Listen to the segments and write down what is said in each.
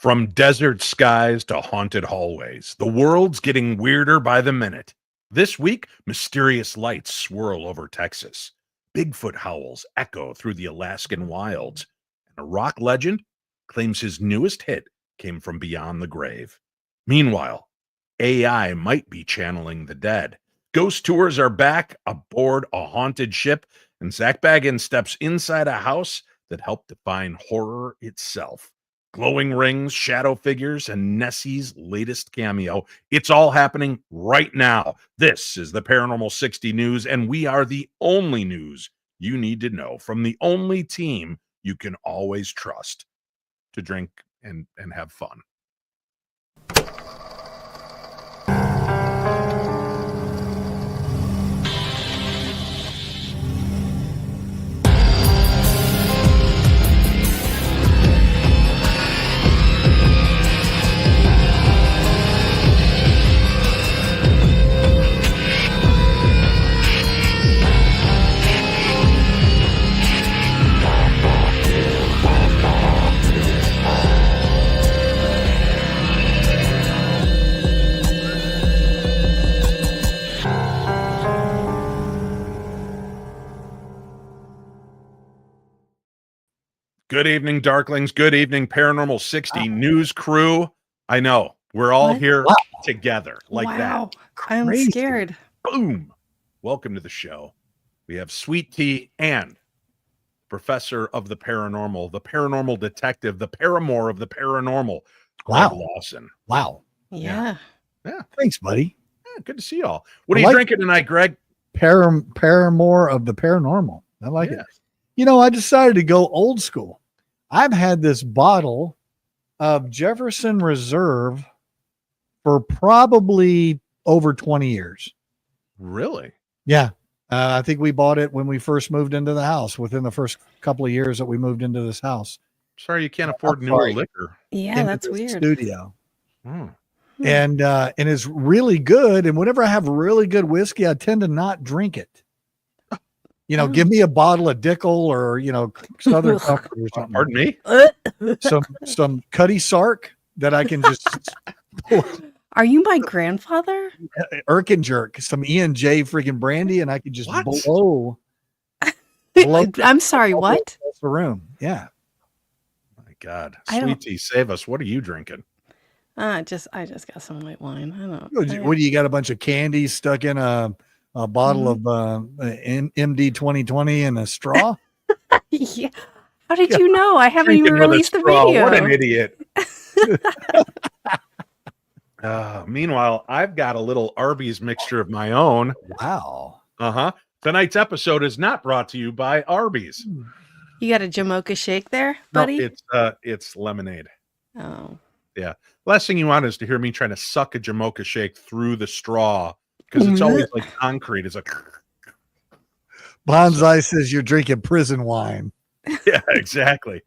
From desert skies to haunted hallways, the world's getting weirder by the minute. This week, mysterious lights swirl over Texas. Bigfoot howls echo through the Alaskan wilds. And a rock legend claims his newest hit came from beyond the grave. Meanwhile, AI might be channeling the dead. Ghost tours are back aboard a haunted ship, and Zach Bagans steps inside a house that helped define horror itself. Glowing rings, shadow figures, and Nessie's latest cameo. It's all happening right now. This is the Paranormal 60 News, and we are the only news you need to know from the only team you can always trust to drink and have fun. Good evening, Darklings. Good evening, Paranormal 60 News crew. I know, we're all here together like that. I'm scared. Boom. Welcome to the show. We have Sweet Tea and Professor of the Paranormal, the Paranormal Detective, the Paramour of the Paranormal, Greg Lawson. Wow. Yeah. Thanks, buddy. Yeah, good to see y'all. What are you drinking tonight, Greg? Paramour of the Paranormal. I like it. You know, I decided to go old school. I've had this bottle of Jefferson Reserve for probably over 20 years. Really? Yeah. I think we bought it when we first moved into the house, within the first couple of years that we moved into this house. Sorry, you can't afford newer liquor. Yeah, that's weird. Studio. And it's really good. And whenever I have really good whiskey, I tend to not drink it. You know, give me a bottle of Dickel or, Southern Comfort or something. Pardon me? Some Cuddy Sark that I can just... Are you my grandfather? Jerk, some E&J freaking brandy, and I could just blow. I'm sorry, what? The room. Yeah. My God. Sweet Tea, save us. What are you drinking? I just got some white wine. I don't know. What do you got? A bunch of candy stuck in a bottle of MD 2020 and a straw? Yeah. How did you know? I haven't even released the video. What an idiot. Meanwhile, I've got a little Arby's mixture of my own. Wow. Tonight's episode is not brought to you by Arby's. You got a Jamocha shake there, buddy? No, it's lemonade. Oh. Yeah. Last thing you want is to hear me trying to suck a Jamocha shake through the straw, because it's always like concrete. It's like Bonsai says you're drinking prison wine. Yeah, exactly.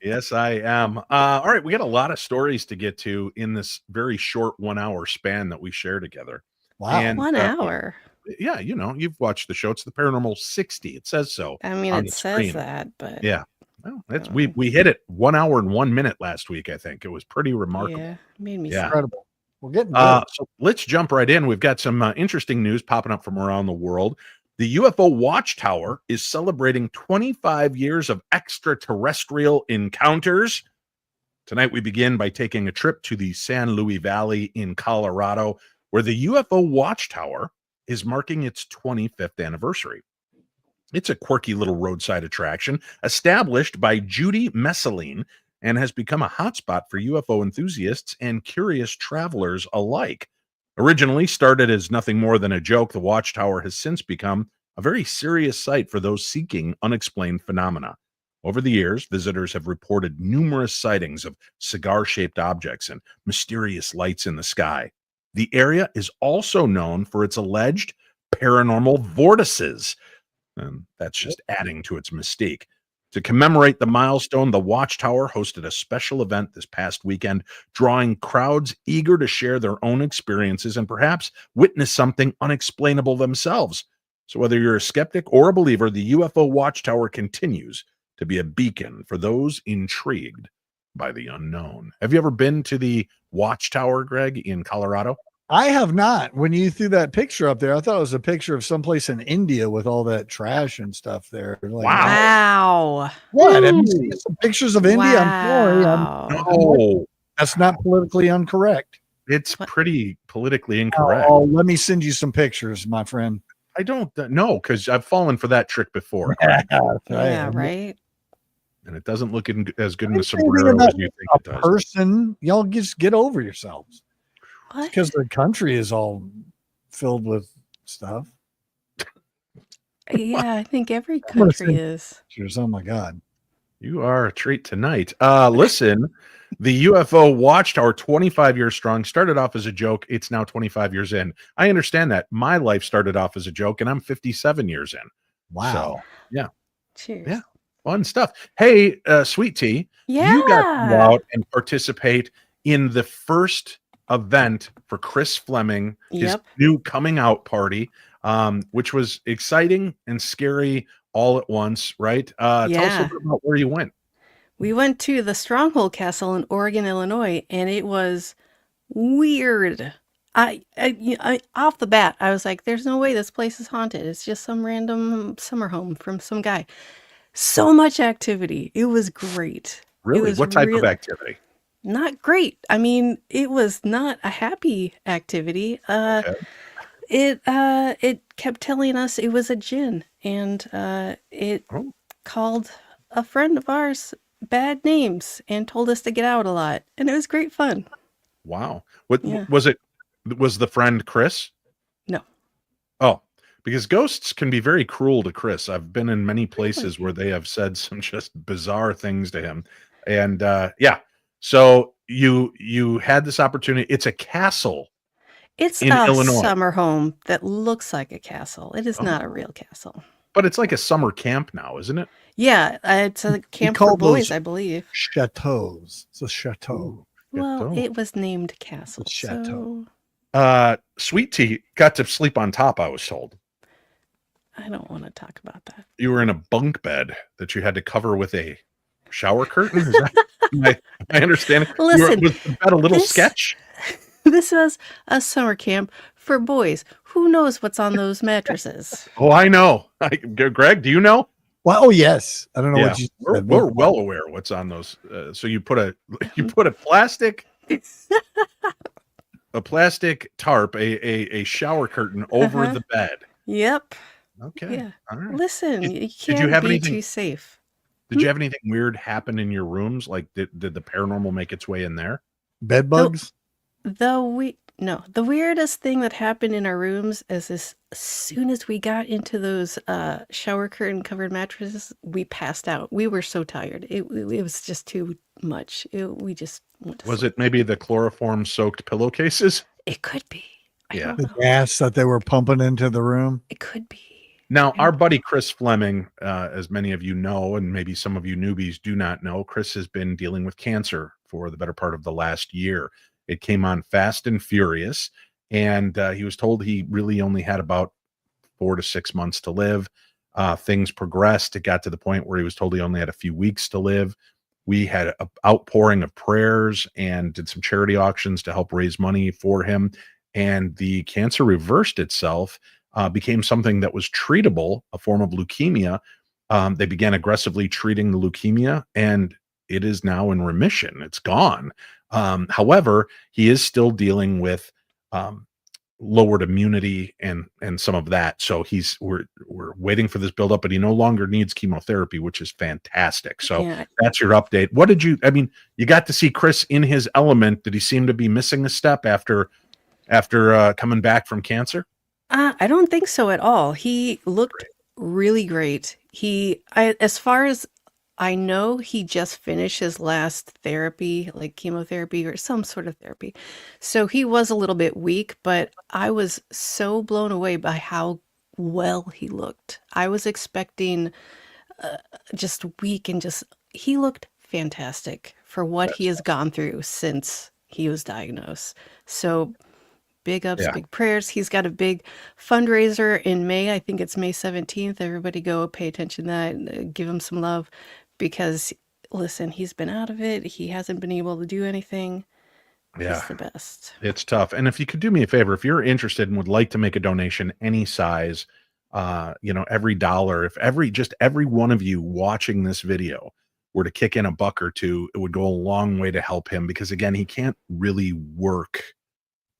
Yes, I am. All right, we got a lot of stories to get to in this very short 1 hour span that we share together. Wow. And, 1 hour. Yeah, you've watched the show. It's the Paranormal 60. It says so. I mean, it says that, but yeah. Well, we hit it 1 hour and 1 minute last week, I think. It was pretty remarkable. Yeah, made me incredible. We're getting good. So let's jump right in. We've got some interesting news popping up from around the world. The UFO Watchtower is celebrating 25 years of extraterrestrial encounters. Tonight, we begin by taking a trip to the San Luis Valley in Colorado, where the UFO Watchtower is marking its 25th anniversary. It's a quirky little roadside attraction established by Judy Messeline and has become a hotspot for UFO enthusiasts and curious travelers alike. Originally started as nothing more than a joke, the Watchtower has since become a very serious site for those seeking unexplained phenomena. Over the years, visitors have reported numerous sightings of cigar-shaped objects and mysterious lights in the sky. The area is also known for its alleged paranormal vortices, and that's just adding to its mystique. To commemorate the milestone, the Watchtower hosted a special event this past weekend, drawing crowds eager to share their own experiences and perhaps witness something unexplainable themselves. So whether you're a skeptic or a believer, the UFO Watchtower continues to be a beacon for those intrigued by the unknown. Have you ever been to the Watchtower, Greg, in Colorado? I have not. When you threw that picture up there, I thought it was a picture of someplace in India with all that trash and stuff there. Like, Wow. what? Have you seen some pictures of India? I'm sorry. Wow. No, That's not politically incorrect. it's What? pretty politically incorrect. Oh, let me send you some pictures, my friend. I don't know because I've fallen for that trick before, Yeah, right. and it doesn't look as good in I a didn't say anything sombrero about as you think a it does. person. Y'all just get over yourselves. What? Because the country is all filled with stuff. Yeah, I think every I'm gonna country send is. pictures. Oh my God. You are a treat tonight. Listen, the UFO Watchtower, 25 years strong, started off as a joke. It's now 25 years in. I understand that. My life started off as a joke, and I'm 57 years in. Wow. So, yeah. Cheers. Yeah. Fun stuff. Hey, Sweet Tea, Yeah. you got to go out and participate in the first event for Chris Fleming, his Yep. new coming out party, which was exciting and scary all at once, right? Tell us a Yeah. little bit about where you went. We went to the Stronghold Castle in Oregon, Illinois, and it was weird. Off the bat, I was like, there's no way this place is haunted. It's just some random summer home from some guy. So much activity. It was great. It Really? was What type of activity? not great. I mean, it was not a happy activity. Okay. It kept telling us it was a djinn, and it Oh. called a friend of ours bad names and told us to get out a lot, and it was great fun. Wow. What Yeah. was it? Was the friend Chris? No. Oh, because ghosts can be very cruel to Chris. I've been in many places where they have said some just bizarre things to him. And yeah. So you had this opportunity. It's a castle It's in a Illinois, summer home that looks like a castle. It is not a Oh. real castle. but it's like a summer camp now, isn't it? Yeah, it's a camp for called boys, those I believe. chateaus. It's a chateau. Well, Chateau. it was named castle. chateau. So Sweet Tea got to sleep on top, I was told. I don't want to talk about that. You were in a bunk bed that you had to cover with a shower curtain. Is that I understand? Listen, Was the bed a little this- sketch? This was a summer camp for boys. Who knows what's on those mattresses? Oh, I know. Greg, do you know? Well, oh yes. I don't know what you We're, said. we're well aware what's on those. So you put a plastic tarp, a shower curtain over Uh-huh. the bed. Yep. Okay. Yeah. All right. Listen, Did- you did you can't have be anything- too safe. Did you have anything weird happen in your rooms? Like did the paranormal make its way in there? Bed bugs? The weirdest thing that happened in our rooms is as soon as we got into those shower curtain covered mattresses, we passed out. We were so tired. It was just too much. We just went to Was sleep. it maybe the chloroform soaked pillowcases? It could be. I Yeah. don't The know. gas that they were pumping into the room? It could be. Now, I our don't- buddy Chris Fleming, as many of you know, and maybe some of you newbies do not know, Chris has been dealing with cancer for the better part of the last year. It came on fast and furious, and he was told he really only had about 4 to 6 months to live. Things progressed. It got to the point where he was told he only had a few weeks to live. We had an outpouring of prayers and did some charity auctions to help raise money for him. And the cancer reversed itself, became something that was treatable, a form of leukemia. They began aggressively treating the leukemia, and it is now in remission. It's gone. However, he is still dealing with lowered immunity and some of that. So we're waiting for this buildup, but he no longer needs chemotherapy, which is fantastic. So Yeah. that's your update. What did you? I mean, you got to see Chris in his element. Did he seem to be missing a step after coming back from cancer? I don't think so at all. He looked really great. As far as I know, he just finished his last therapy, like chemotherapy or some sort of therapy. So he was a little bit weak, but I was so blown away by how well he looked. I was expecting just weak and he looked fantastic for what he has gone through since he was diagnosed. So big ups, Yeah. big prayers. He's got a big fundraiser in May. I think it's May 17th. Everybody go pay attention to that and give him some love because listen, he's been out of it. He hasn't been able to do anything. Yeah. He's the best. It's tough. And if you could do me a favor, if you're interested and would like to make a donation, any size, every dollar, if every one of you watching this video were to kick in $1 or $2, it would go a long way to help him, because again, he can't really work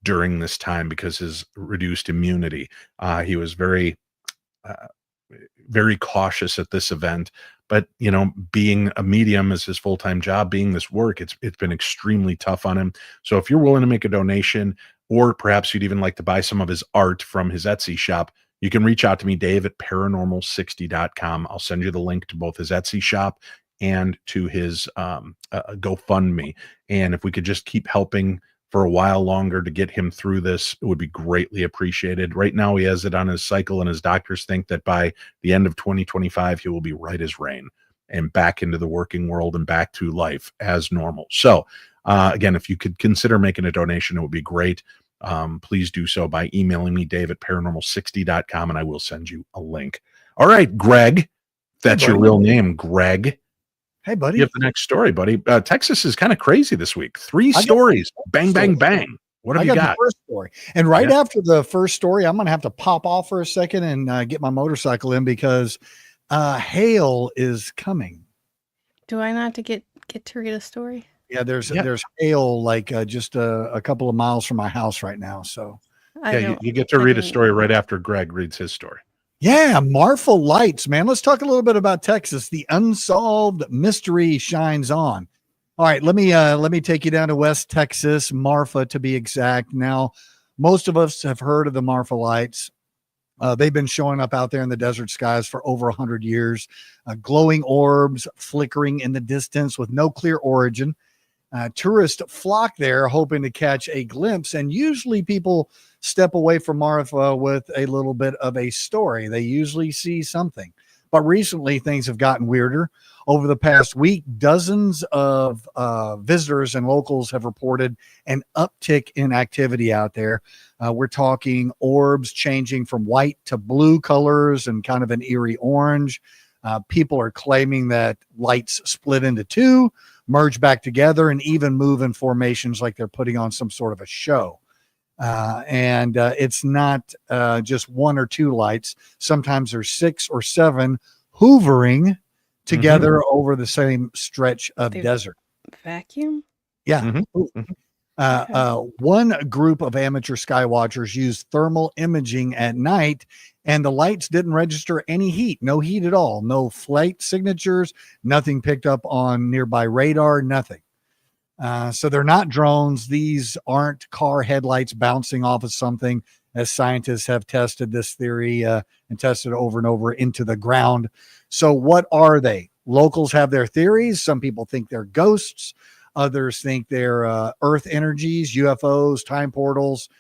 during this time because his reduced immunity. He was very, very cautious at this event, but being a medium is his full-time job, being this work, it's been extremely tough on him. So if you're willing to make a donation, or perhaps you'd even like to buy some of his art from his Etsy shop, you can reach out to me, Dave at paranormal60.com. I'll send you the link to both his Etsy shop and to his GoFundMe. And if we could just keep helping for a while longer to get him through this, it would be greatly appreciated. Right now, he has it on his cycle, and his doctors think that by the end of 2025, he will be right as rain and back into the working world and back to life as normal. So, again, if you could consider making a donation, it would be great. Please do so by emailing me, Dave at paranormal60.com, and I will send you a link. All right, Greg, that's your real name, Greg. Hey, buddy. You have the next story, buddy. Texas is kind of crazy this week. 3 stories. Bang, bang, bang. What have you got? The first story. And right after the first story, I'm going to have to pop off for a second and get my motorcycle in, because hail is coming. Do I not get to read a story? Yeah, there's hail like just a couple of miles from my house right now. So you get to read a story right after Greg reads his story. Yeah, Marfa Lights, man. Let's talk a little bit about Texas. The unsolved mystery shines on. All right, let me take you down to West Texas, Marfa to be exact. Now, most of us have heard of the Marfa Lights. They've been showing up out there in the desert skies for over 100 years. Glowing orbs flickering in the distance with no clear origin. Tourists flock there hoping to catch a glimpse, and usually people step away from Marfa with a little bit of a story. They usually see something. But recently, things have gotten weirder. Over the past week, dozens of visitors and locals have reported an uptick in activity out there. We're talking orbs changing from white to blue colors and kind of an eerie orange. People are claiming that lights split into two, merge back together, and even move in formations like they're putting on some sort of a show. And it's not just 1 or 2 lights. Sometimes there's 6 or 7 hoovering together over the same stretch of desert. Vacuum? Yeah. One group of amateur sky watchers used thermal imaging at night, and the lights didn't register any heat. No heat at all. No flight signatures. Nothing picked up on nearby radar. Nothing. So they're not drones. These aren't car headlights bouncing off of something, as scientists have tested this theory and tested it over and over into the ground. So what are they? Locals have their theories. Some people think they're ghosts. Others think they're Earth energies, UFOs, time portals.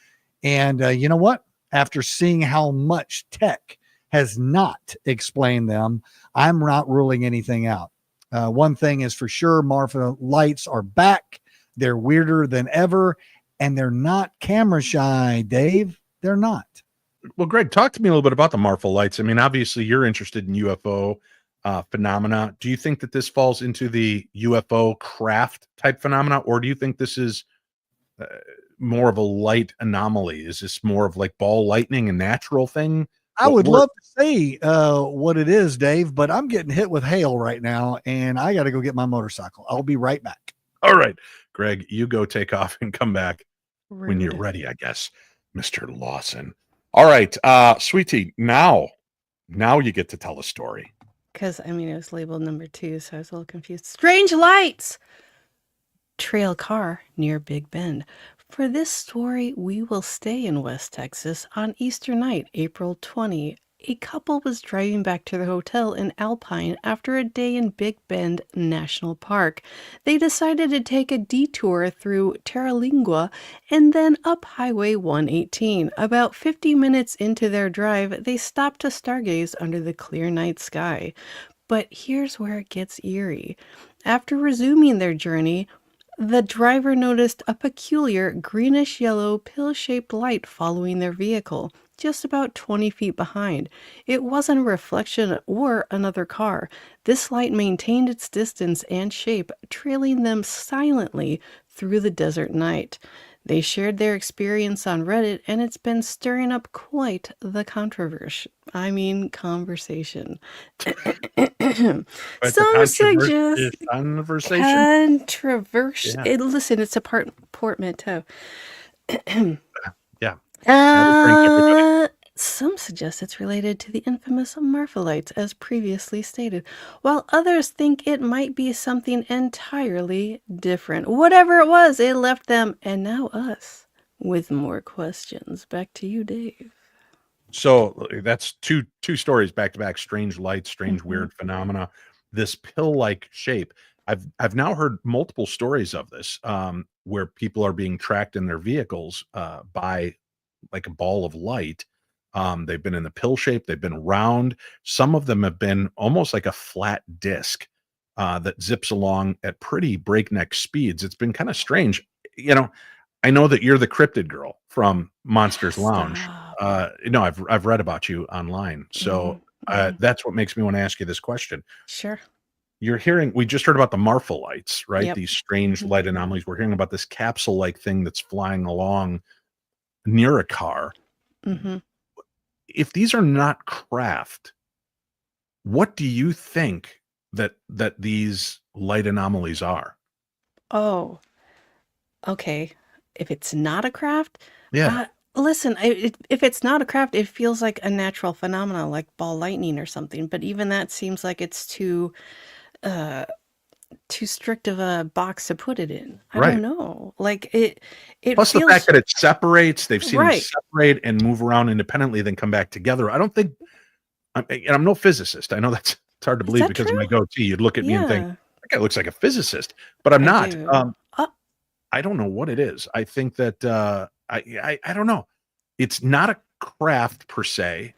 And you know what? After seeing how much tech has not explained them, I'm not ruling anything out. One thing is for sure, Marfa Lights are back. They're weirder than ever, and they're not camera shy, Dave. They're not. Well, Greg, talk to me a little bit about the Marfa Lights. I mean, obviously you're interested in UFO phenomena. Do you think that this falls into the UFO craft type phenomena, or do you think this is more of a light anomaly? Is this more of like ball lightning, a natural thing? I would love to say what it is, Dave, but I'm getting hit with hail right now, and I got to go get my motorcycle. I'll be right back. All right, Greg, you go take off and come back Rude. when you're ready, I guess, Mr. Lawson. All right, sweetie, now you get to tell a story. Because, I mean, it was labeled number 2, so I was a little confused. Strange lights! Trail car near Big Bend. For this story, we will stay in West Texas on Easter night, April 20. A couple was driving back to their hotel in Alpine after a day in Big Bend National Park. They decided to take a detour through Terralingua and then up Highway 118. About 50 minutes into their drive, they stopped to stargaze under the clear night sky. But here's where it gets eerie. After resuming their journey, the driver noticed a peculiar greenish-yellow pill-shaped light following their vehicle. just about 20 feet behind. It wasn't a reflection or another car. This light maintained its distance and shape, trailing them silently through the desert night. They shared their experience on Reddit, and it's been stirring up quite the conversation. But the Some suggest conversation. controversial. Yeah. Listen, it's a portmanteau. Yeah. Everybody. Some suggest it's related to the infamous Marfa Lights, as previously stated, while others think it might be something entirely different. Whatever it was, it left them, and now us, with more questions. Back to you, Dave. So that's two stories back to back. Strange lights, strange weird phenomena. This pill-like shape. I've now heard multiple stories of this, where people are being tracked in their vehicles by like a ball of light. They've been in the pill shape. They've been round. Some of them have been almost like a flat disc that zips along at pretty breakneck speeds. It's been kind of strange. I know that you're the cryptid girl from Monsters Lounge. I've read about you online. So that's what makes me want to ask you this question. Sure. We just heard about the Marfa Lights, right? Yep. These strange light anomalies. We're hearing about this capsule-like thing that's flying along near a car. If these are not craft, what do you think that these light anomalies are? Oh, okay. If it's not a craft, Yeah. listen, if it's not a craft, it feels like a natural phenomena, like ball lightning or something. But even that seems like it's too strict of a box to put it in. I don't know. Like it Plus feels, the fact that it separates, they've seen them right. separate and move around independently, then come back together. I don't think, and I'm no physicist. I know it's hard to Is believe that because true? of my goatee. You'd look at me and think, Yeah, that guy looks like a physicist, but I'm I not. do. I don't know what it is. I think that I don't know. It's not a craft per se,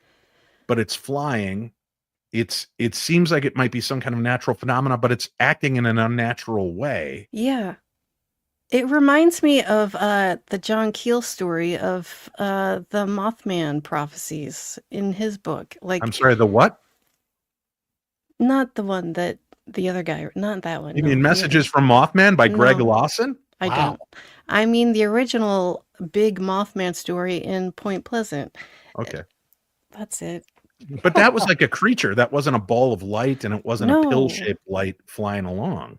but it's flying. It seems like it might be some kind of natural phenomena, but it's acting in an unnatural way. Yeah. It reminds me of the John Keel story of the Mothman prophecies in his book. I'm Like, sorry, the what? not the one that the other guy, not that one. You No, mean the Messages from Mothman by Greg No. Lawson? I Wow. don't. I mean the original big Mothman story in Point Pleasant. Okay. That's it. But that was like a creature. That wasn't a ball of light, and it wasn't a No. pill-shaped light flying along.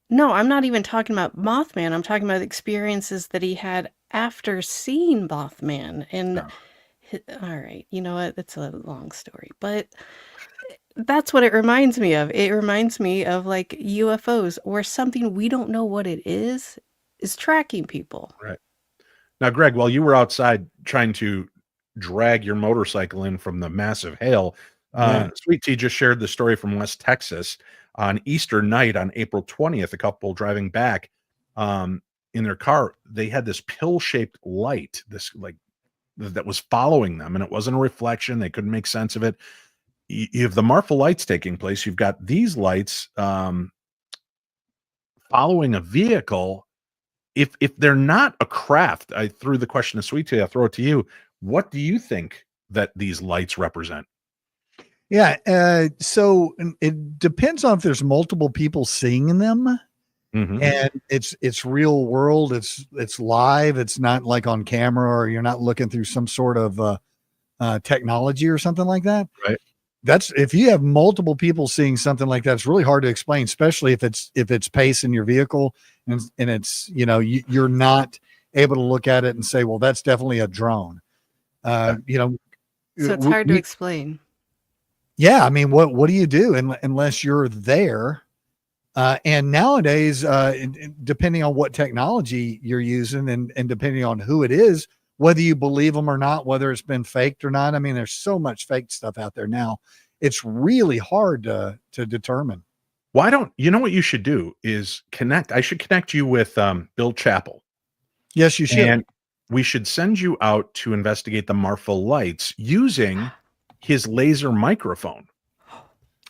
No, I'm not even talking about Mothman. I'm talking about experiences that he had after seeing Mothman. And all right, you know what? It's a long story, but that's what it reminds me of. It reminds me of like UFOs or something we don't know what it is tracking people. Right. Now, Greg, while you were outside trying to drag your motorcycle in from the massive hail, Sweet Tea just shared the story from West Texas. On Easter night on April 20th, a couple driving back in their car, they had this pill-shaped light, this like that was following them, and it wasn't a reflection. They couldn't make sense of it. You have the Marfa Lights taking place. You've got these lights following a vehicle. If they're not a craft, I threw the question to Sweet Tea. I'll throw it to you. What do you think that these lights represent? Yeah. So it depends on if there's multiple people seeing them, and it's real world. It's live. It's not like on camera, or you're not looking through some sort of technology or something like that. Right. That's if you have multiple people seeing something like that, it's really hard to explain, especially if it's pace in your vehicle and it's, you're not able to look at it and say, well, that's definitely a drone. So it's hard to explain. Yeah, I mean, what do you do unless you're there? And nowadays, depending on what technology you're using and depending on who it is, whether you believe them or not, whether it's been faked or not. I mean, there's so much fake stuff out there now. It's really hard to determine. Why don't you know what you should do is connect? I should connect you with Bill Chappell. Yes, you should. And we should send you out to investigate the Marfa Lights using his laser microphone.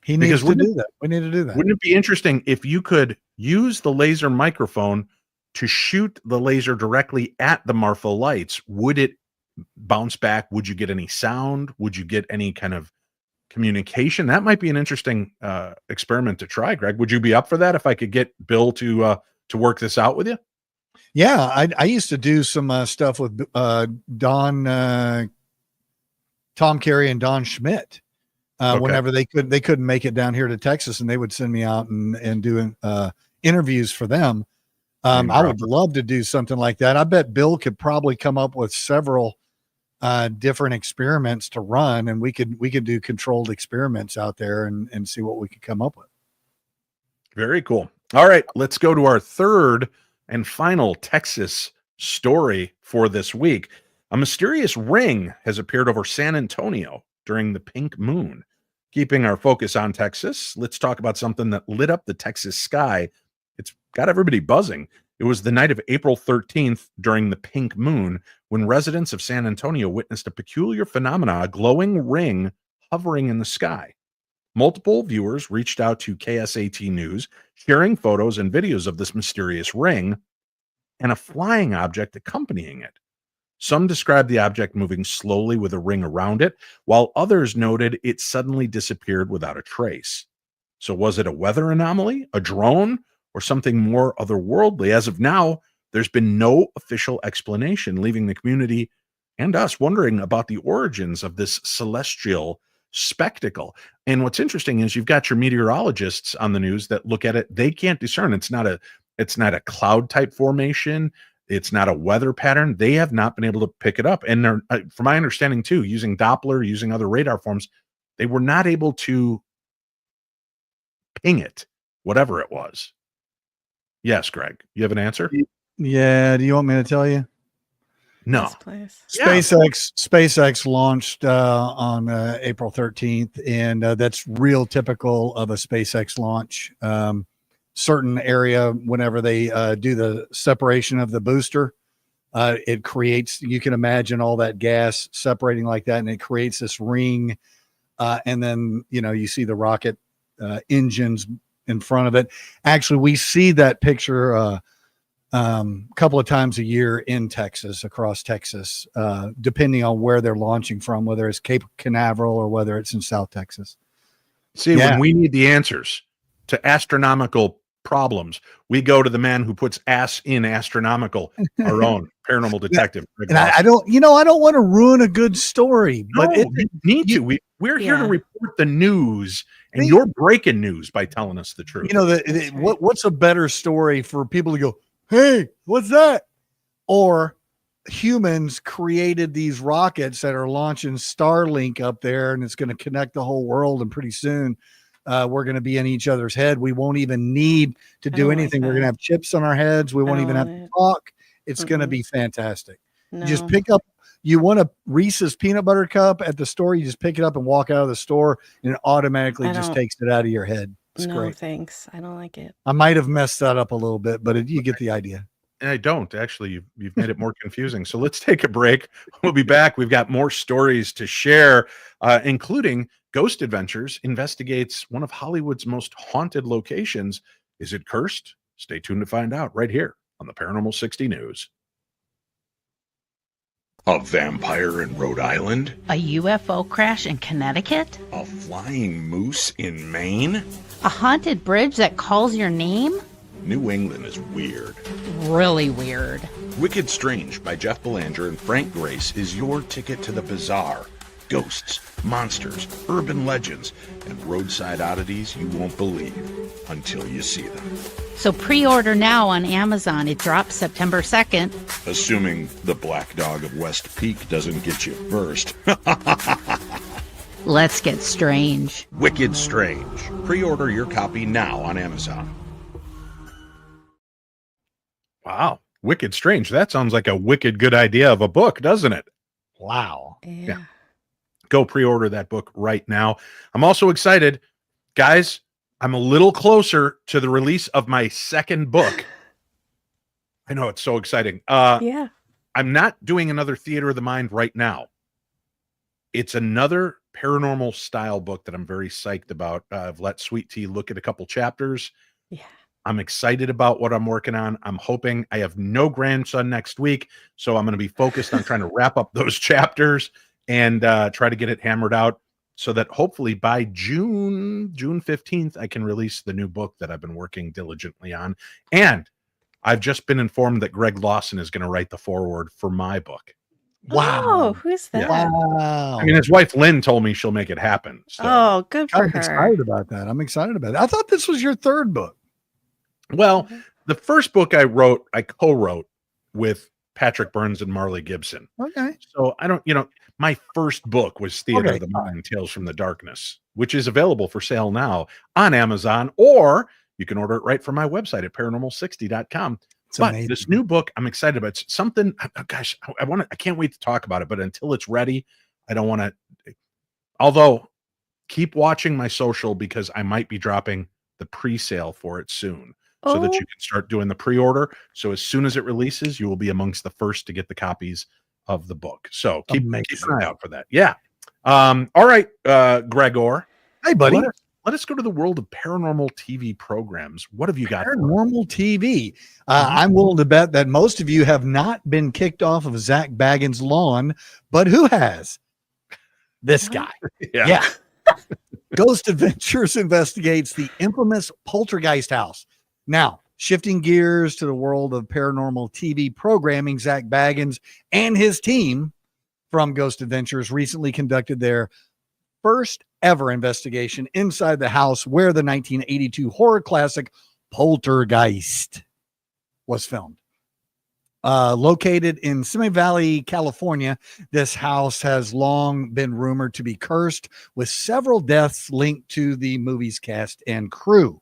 He needs to do that. We need to do that. Wouldn't it be interesting if you could use the laser microphone to shoot the laser directly at the Marfa Lights? Would it bounce back? Would you get any sound? Would you get any kind of communication? That might be an interesting experiment to try, Greg. Would you be up for that if I could get Bill to work this out with you? Yeah, I used to do some stuff with Tom Carey and Don Schmidt. Whenever they couldn't make it down here to Texas, and they would send me out and do interviews for them. I would love to do something like that. I bet Bill could probably come up with several different experiments to run, and we could do controlled experiments out there and see what we could come up with. Very cool. All right, let's go to our third and final Texas story for this week. A mysterious ring has appeared over San Antonio during the pink moon. Keeping our focus on Texas, let's talk about something that lit up the Texas sky. It's got everybody buzzing. It was the night of April 13th during the pink moon when residents of San Antonio witnessed a peculiar phenomena, a glowing ring hovering in the sky. Multiple viewers reached out to KSAT News, sharing photos and videos of this mysterious ring and a flying object accompanying it. Some described the object moving slowly with a ring around it, while others noted it suddenly disappeared without a trace. So was it a weather anomaly, a drone, or something more otherworldly? As of now, there's been no official explanation, leaving the community and us wondering about the origins of this celestial spectacle. And what's interesting is you've got your meteorologists on the news that look at it. They can't discern. It's not a cloud type formation. It's not a weather pattern. They have not been able to pick it up. And they're, from my understanding too, using Doppler, using other radar forms, they were not able to ping it, whatever it was. Yes, Greg, you have an answer? Yeah. Do you want me to tell you? No. SpaceX launched on April 13th, and that's real typical of a SpaceX launch. Certain area, whenever they do the separation of the booster, it creates, you can imagine all that gas separating like that, and it creates this ring. And then, you see the rocket engines in front of it. Actually, we see that picture a couple of times a year in Texas, across Texas, depending on where they're launching from, whether it's Cape Canaveral or whether it's in South Texas. See, when we need the answers to astronomical problems, we go to the man who puts ass in astronomical, our own paranormal detective. And I don't want to ruin a good story, but you need to. We're here to report the news, and you're breaking news by telling us the truth. What's a better story for people to go, hey, what's that? Or humans created these rockets that are launching Starlink up there, and it's going to connect the whole world, and pretty soon we're going to be in each other's head. We won't even need to do anything. We're going to have chips on our heads. We won't even have to talk. It's going to be fantastic. No. You just pick up, you want a Reese's peanut butter cup at the store, you just pick it up and walk out of the store, and it automatically just takes it out of your head. It's great. Thanks. I don't like it. I might have messed that up a little bit, but you get the idea. And I don't actually. You've made it more confusing. So let's take a break. We'll be back. We've got more stories to share, including Ghost Adventures investigates one of Hollywood's most haunted locations. Is it cursed? Stay tuned to find out right here on the Paranormal 60 News. A vampire in Rhode Island? A UFO crash in Connecticut? A flying moose in Maine? A haunted bridge that calls your name? New England is weird. Really weird. Wicked Strange by Jeff Belanger and Frank Grace is your ticket to the bizarre. Ghosts, monsters, urban legends, and roadside oddities you won't believe until you see them. So pre-order now on Amazon. It drops September 2nd. Assuming the Black Dog of West Peak doesn't get you first. Let's get strange. Wicked Strange. Pre-order your copy now on Amazon. Wow. Wicked Strange. That sounds like a wicked good idea of a book, doesn't it? Wow. Yeah. Go pre-order that book right now. I'm also excited. Guys, I'm a little closer to the release of my second book. I know, it's so exciting. Yeah. I'm not doing another Theater of the Mind right now. It's another paranormal style book that I'm very psyched about. I've let Sweet Tea look at a couple chapters. Yeah. I'm excited about what I'm working on. I'm hoping I have no grandson next week, so I'm going to be focused on trying to wrap up those chapters and try to get it hammered out so that hopefully by June 15th, I can release the new book that I've been working diligently on. And I've just been informed that Greg Lawson is going to write the foreword for my book. Wow. Oh, who's Yeah. that? Wow. I mean, his wife Lynn told me she'll make it happen. So. Oh, good for I'm her. excited about that. I'm excited about it. I thought this was your third book. Well, the first book I co-wrote with Patrick Burns and Marley Gibson. Okay. So I don't, my first book was Theater Okay. of the Mind, Tales from the Darkness, which is available for sale now on Amazon, or you can order it right from my website at paranormal60.com. It's But amazing. this new book, I'm excited about. It's something, gosh, I can't wait to talk about it, but until it's ready, I don't want to, although keep watching my social because I might be dropping the pre-sale for it soon so that you can start doing the pre-order. So as soon as it releases, you will be amongst the first to get the copies of the book. So keep an eye out for that. Yeah. All right, Gregor. Hey, buddy. Let us go to the world of paranormal TV programs. What have you got? Paranormal TV. I'm willing to bet that most of you have not been kicked off of Zach Bagans' lawn, but who has? This guy. Yeah. Ghost Adventures investigates the infamous Poltergeist house. Now, shifting gears to the world of paranormal TV programming, Zach Bagans and his team from Ghost Adventures recently conducted their first ever investigation inside the house where the 1982 horror classic Poltergeist was filmed. Located in Simi Valley, California, this house has long been rumored to be cursed, with several deaths linked to the movie's cast and crew.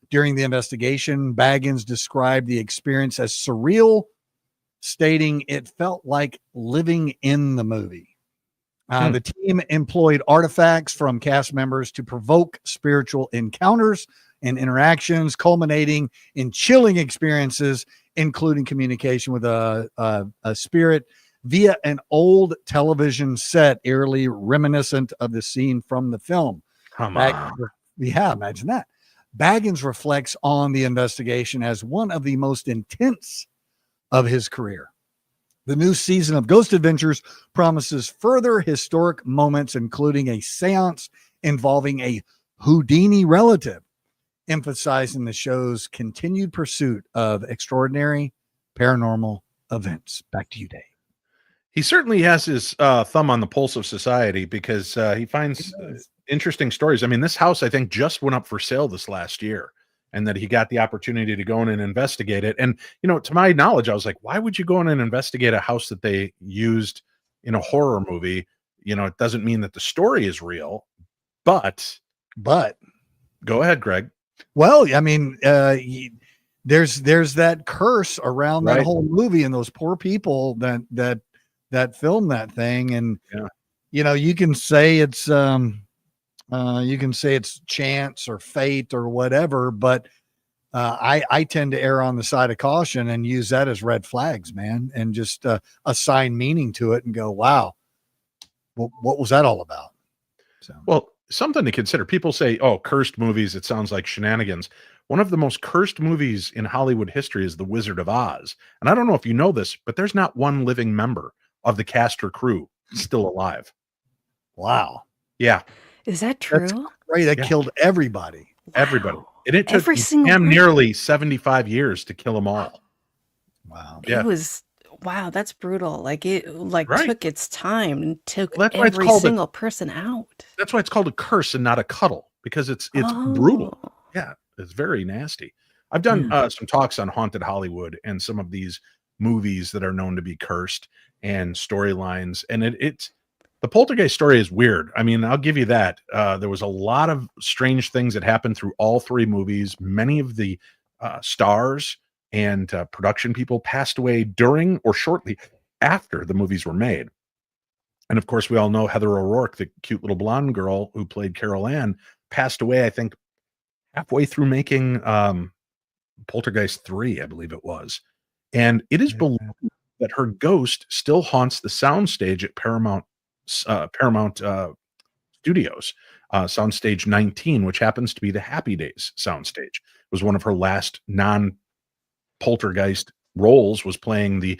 During the investigation, Bagans described the experience as surreal, stating it felt like living in the movie. The team employed artifacts from cast members to provoke spiritual encounters and interactions, culminating in chilling experiences, including communication with a spirit via an old television set, eerily reminiscent of the scene from the film. Come on. Yeah, imagine that. Bagans reflects on the investigation as one of the most intense of his career. The new season of Ghost Adventures promises further historic moments, including a seance involving a Houdini relative, emphasizing the show's continued pursuit of extraordinary paranormal events. Back to you, Dave. He certainly has his thumb on the pulse of society because he finds interesting stories. I mean, this house, I think, just went up for sale this last year, and that he got the opportunity to go in and investigate it. And, to my knowledge, I was like, why would you go in and investigate a house that they used in a horror movie? It doesn't mean that the story is real, but go ahead, Greg. Well, I mean, there's that curse around that whole movie and those poor people that filmed that thing. And, you can say it's, chance or fate or whatever, but I tend to err on the side of caution and use that as red flags, man, and just assign meaning to it and go, wow, what was that all about? So, well, something to consider. People say, oh, cursed movies, it sounds like shenanigans. One of the most cursed movies in Hollywood history is The Wizard of Oz. And I don't know if you know this, but there's not one living member of the cast or crew still alive. Wow. Yeah. Is that true? That's right. That killed everybody. Everybody. And it took Every single damn person. nearly 75 years to kill them all. Wow. Yeah. It was, wow, that's brutal. Like it took its time and took Well, that's why it's every called single person out. That's why it's called a curse and not a cuddle, because it's brutal. Yeah, it's very nasty. I've done some talks on haunted Hollywood and some of these movies that are known to be cursed and storylines, and it's the Poltergeist story is weird. I mean, I'll give you that. There was a lot of strange things that happened through all three movies. Many of the stars and production people passed away during or shortly after the movies were made. And of course, we all know Heather O'Rourke, the cute little blonde girl who played Carol Ann, passed away, I think, halfway through making Poltergeist 3, I believe it was. And it is believed that her ghost still haunts the soundstage at Paramount Studios. Soundstage 19, which happens to be the Happy Days soundstage. It was one of her last non-poltergeist roles, was playing the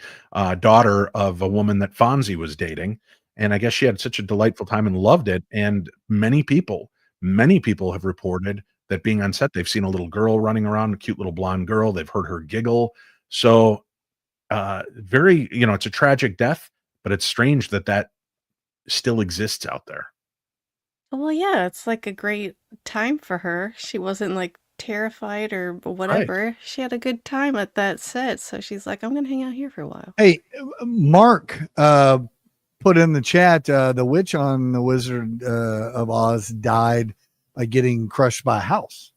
daughter of a woman that Fonzie was dating. And I guess she had such a delightful time and loved it. And many people have reported that being on set, they've seen a little girl running around, a cute little blonde girl. They've heard her giggle. So very, it's a tragic death, but it's strange that still exists out there. Well, yeah, it's like a great time for her. She wasn't like terrified or whatever. Right. She had a good time at that set. So she's like, I'm going to hang out here for a while. Hey, Mark put in the chat, the witch on the Wizard of Oz died by getting crushed by a house.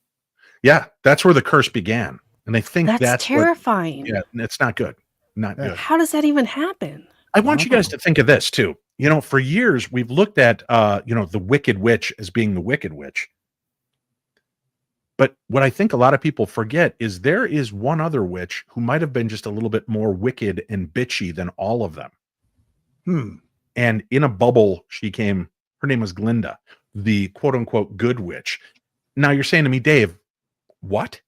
Yeah, that's where the curse began. And I think that's terrifying. It's not good. Not good. How does that even happen? I want you guys to think of this too. For years we've looked at the Wicked Witch as being the Wicked Witch. But what I think a lot of people forget is there is one other witch who might have been just a little bit more wicked and bitchy than all of them. And in a bubble, her name was Glinda, the quote unquote good witch. Now you're saying to me, Dave, what?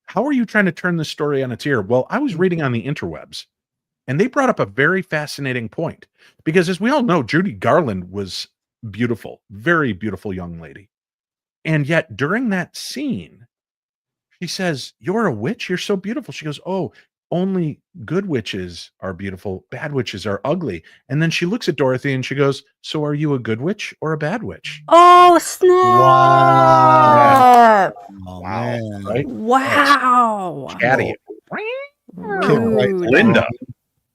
How are you trying to turn this story on its ear? Well, I was reading on the interwebs, and they brought up a very fascinating point, because as we all know, Judy Garland was beautiful, very beautiful young lady. And yet during that scene, she says, "You're a witch? You're so beautiful." She goes, "Oh, only good witches are beautiful. Bad witches are ugly." And then she looks at Dorothy and she goes, "So are you a good witch or a bad witch?" Oh, snap. Wow. Man. Right? Wow. Chatty. Linda.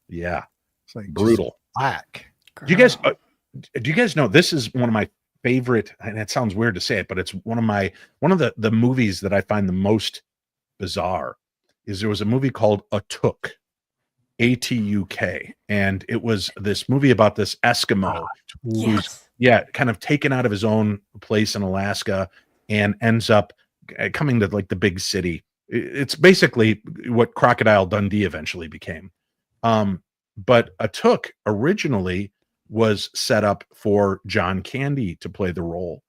Yeah. It's like brutal. Black. Do you guys know, this is one of my favorite, and it sounds weird to say it, but it's one of the movies that I find the most bizarre. Is there was a movie called Atuk, A-T-U-K, and it was this movie about this Eskimo who's kind of taken out of his own place in Alaska and ends up coming to like the big city. It's basically what Crocodile Dundee eventually became. But Atuk originally was set up for John Candy to play the role,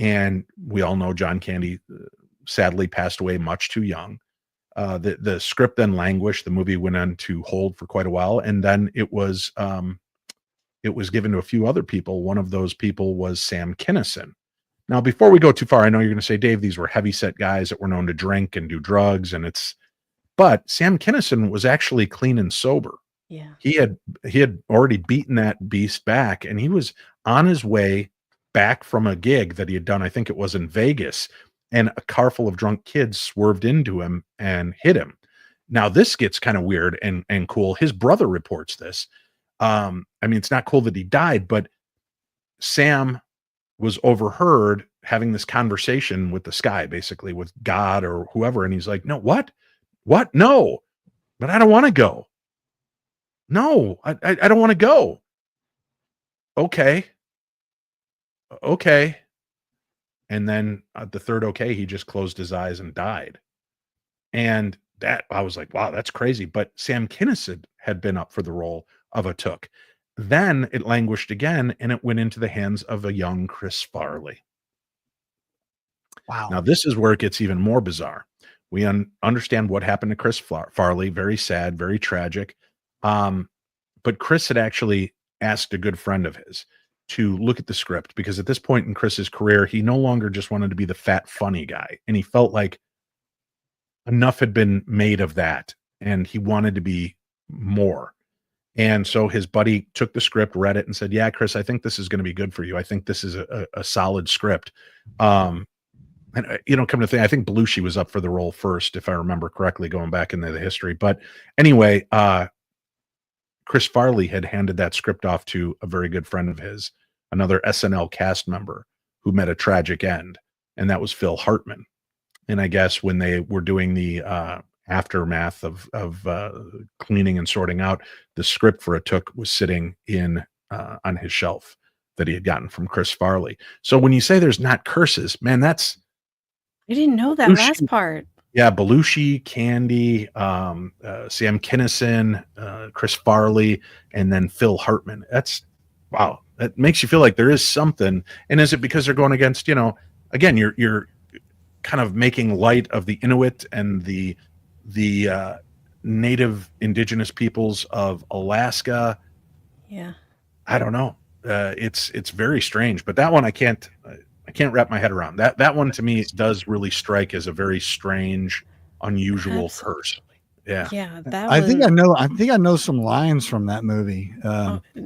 and we all know John Candy sadly passed away much too young. The script then languished. The movie went on to hold for quite a while, and then it was given to a few other people. One of those people was Sam Kinison. Now, before we go too far, I know you're going to say, Dave, these were heavyset guys that were known to drink and do drugs, but Sam Kinison was actually clean and sober. Yeah, he had already beaten that beast back, and he was on his way back from a gig that he had done. I think it was in Vegas. And a car full of drunk kids swerved into him and hit him. Now, this gets kind of weird and cool. His brother reports this. It's not cool that he died, but Sam was overheard having this conversation with the sky, basically with God or whoever. And he's like, "No, what? No, but I don't want to go. No, I don't want to go." Okay. And then at the third he just closed his eyes and died. And that, I was like, wow, that's crazy. But Sam Kinison had been up for the role of Atuk. Then it languished again, and it went into the hands of a young Chris Farley. Wow. Now, this is where it gets even more bizarre. We understand what happened to Chris Farley. Very sad, very tragic. But Chris had actually asked a good friend of his to look at the script, because at this point in Chris's career, he no longer just wanted to be the fat, funny guy. And he felt like enough had been made of that, and he wanted to be more. And so his buddy took the script, read it, and said, "Yeah, Chris, I think this is going to be good for you. I think this is a solid script." And come to think, I think Belushi was up for the role first, if I remember correctly, going back into the history. But anyway, Chris Farley had handed that script off to a very good friend of his, another SNL cast member who met a tragic end, and that was Phil Hartman. And I guess when they were doing the aftermath of cleaning and sorting out, the script for Atuk was sitting on his shelf that he had gotten from Chris Farley. So when you say there's not curses, man, I didn't know that last part. Yeah, Belushi, Candy, Sam Kinison, Chris Farley, and then Phil Hartman. That's wow. it makes you feel like there is something. And is it because they're going against, again, you're kind of making light of the Inuit and the native indigenous peoples of Alaska? Yeah. I don't know. It's very strange, but that one I can't wrap my head around. That one to me does really strike as a very strange, unusual curse. Yeah. Yeah, that I was. think I know some lines from that movie.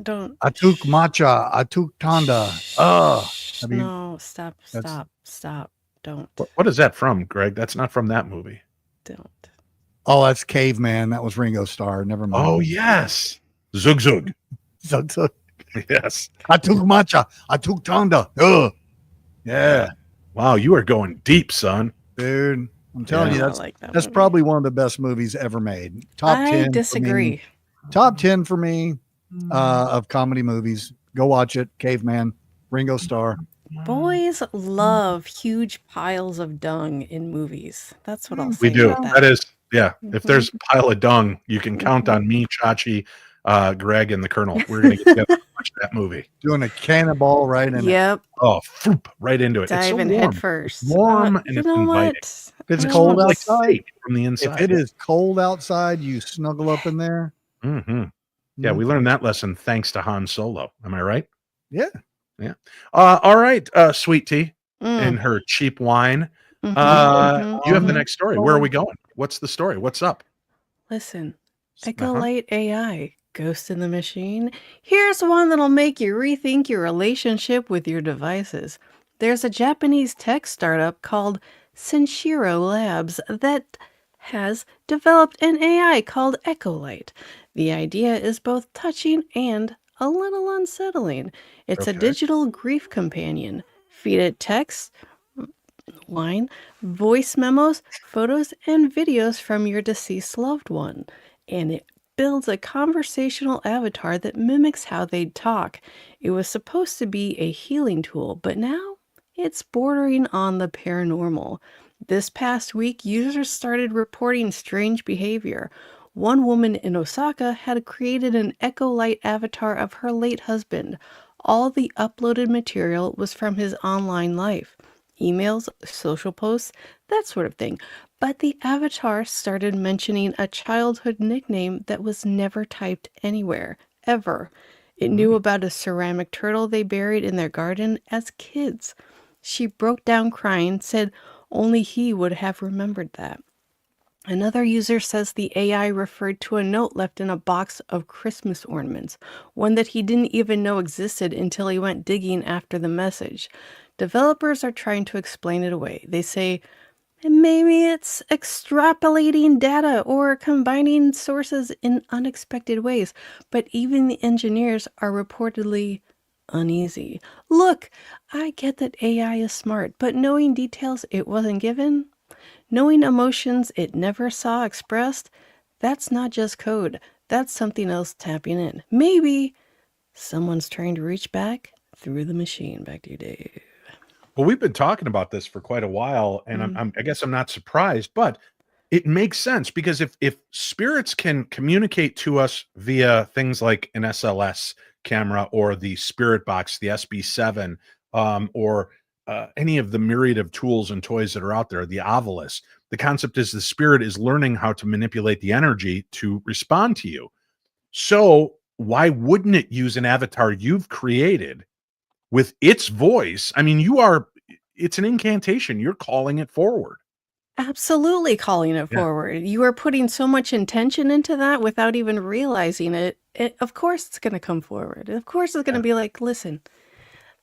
Don't. I took matcha. I took tanda. I mean, No, stop. Don't. What is that from, Greg? That's not from that movie. Don't. oh, that's Caveman. That was Ringo Starr. Never mind. Oh yes, Zug Zug. So, Yes. I took matcha. I took tanda. Yeah, Wow, you are going deep, son. dude. I'm telling I you, don't that's like that that's movie. probably one of the best movies ever made. Top 10. I for disagree. me. Top 10 for me of comedy movies. Go watch it. Caveman, Ringo Starr. Boys love huge piles of dung in movies. That's what I'll say. We do. about That is, yeah. If Mhm. there's a pile of dung, you can count on me, Chachi, Greg, and the Colonel. We're gonna get together and watch that movie. Doing a cannonball right in it. Yep. Oh, floop, right into it. Diving it's so warm. head first. It's warm and you it's know inviting. what? If it's You know cold what? Like outside, steak from the inside. if it is cold outside, you snuggle up in there. Mm-hmm. Yeah, we learned that lesson thanks to Han Solo. Am I right? Yeah. Yeah. All right, Sweet Tea Mm. and her cheap wine. Mhm, You have the mhm. next story. Where are we going? What's the story? What's up? Listen, Uh-huh. Echolite AI, Ghost in the Machine. Here's one that'll make you rethink your relationship with your devices. There's a Japanese tech startup called Senshiro Labs that has developed an AI called Echolite. The idea is both touching and a little unsettling. It's a Okay. digital grief companion. Feed it text, wine, voice memos, photos, and videos from your deceased loved one. And it builds a conversational avatar that mimics how they'd talk. It was supposed to be a healing tool, but now it's bordering on the paranormal. This past week, users started reporting strange behavior. One woman in Osaka had created an Echolite avatar of her late husband. All the uploaded material was from his online life. Emails, social posts, that sort of thing. But the avatar started mentioning a childhood nickname that was never typed anywhere, ever. It knew about a ceramic turtle they buried in their garden as kids. She broke down crying, said only he would have remembered that. Another user says the AI referred to a note left in a box of Christmas ornaments, one that he didn't even know existed until he went digging after the message. Developers are trying to explain it away. They say, maybe it's extrapolating data or combining sources in unexpected ways, but even the engineers are reportedly uneasy. Look, I get that AI is smart, but knowing details it wasn't given, knowing emotions it never saw expressed, that's not just code. That's something else tapping in. Maybe someone's trying to reach back through the machine. Back to you, Dave. Well, we've been talking about this for quite a while, and I guess I'm not surprised, but it makes sense because if spirits can communicate to us via things like an SLS camera or the Spirit Box, the SB7, or any of the myriad of tools and toys that are out there, the Oalis, the concept is the spirit is learning how to manipulate the energy to respond to you. So why wouldn't it use an avatar you've created with its voice? I mean, it's an incantation. You're calling it forward. Absolutely calling it forward. You are putting so much intention into that without even realizing it. Of course it's going to come forward. Of course it's going to be like, listen,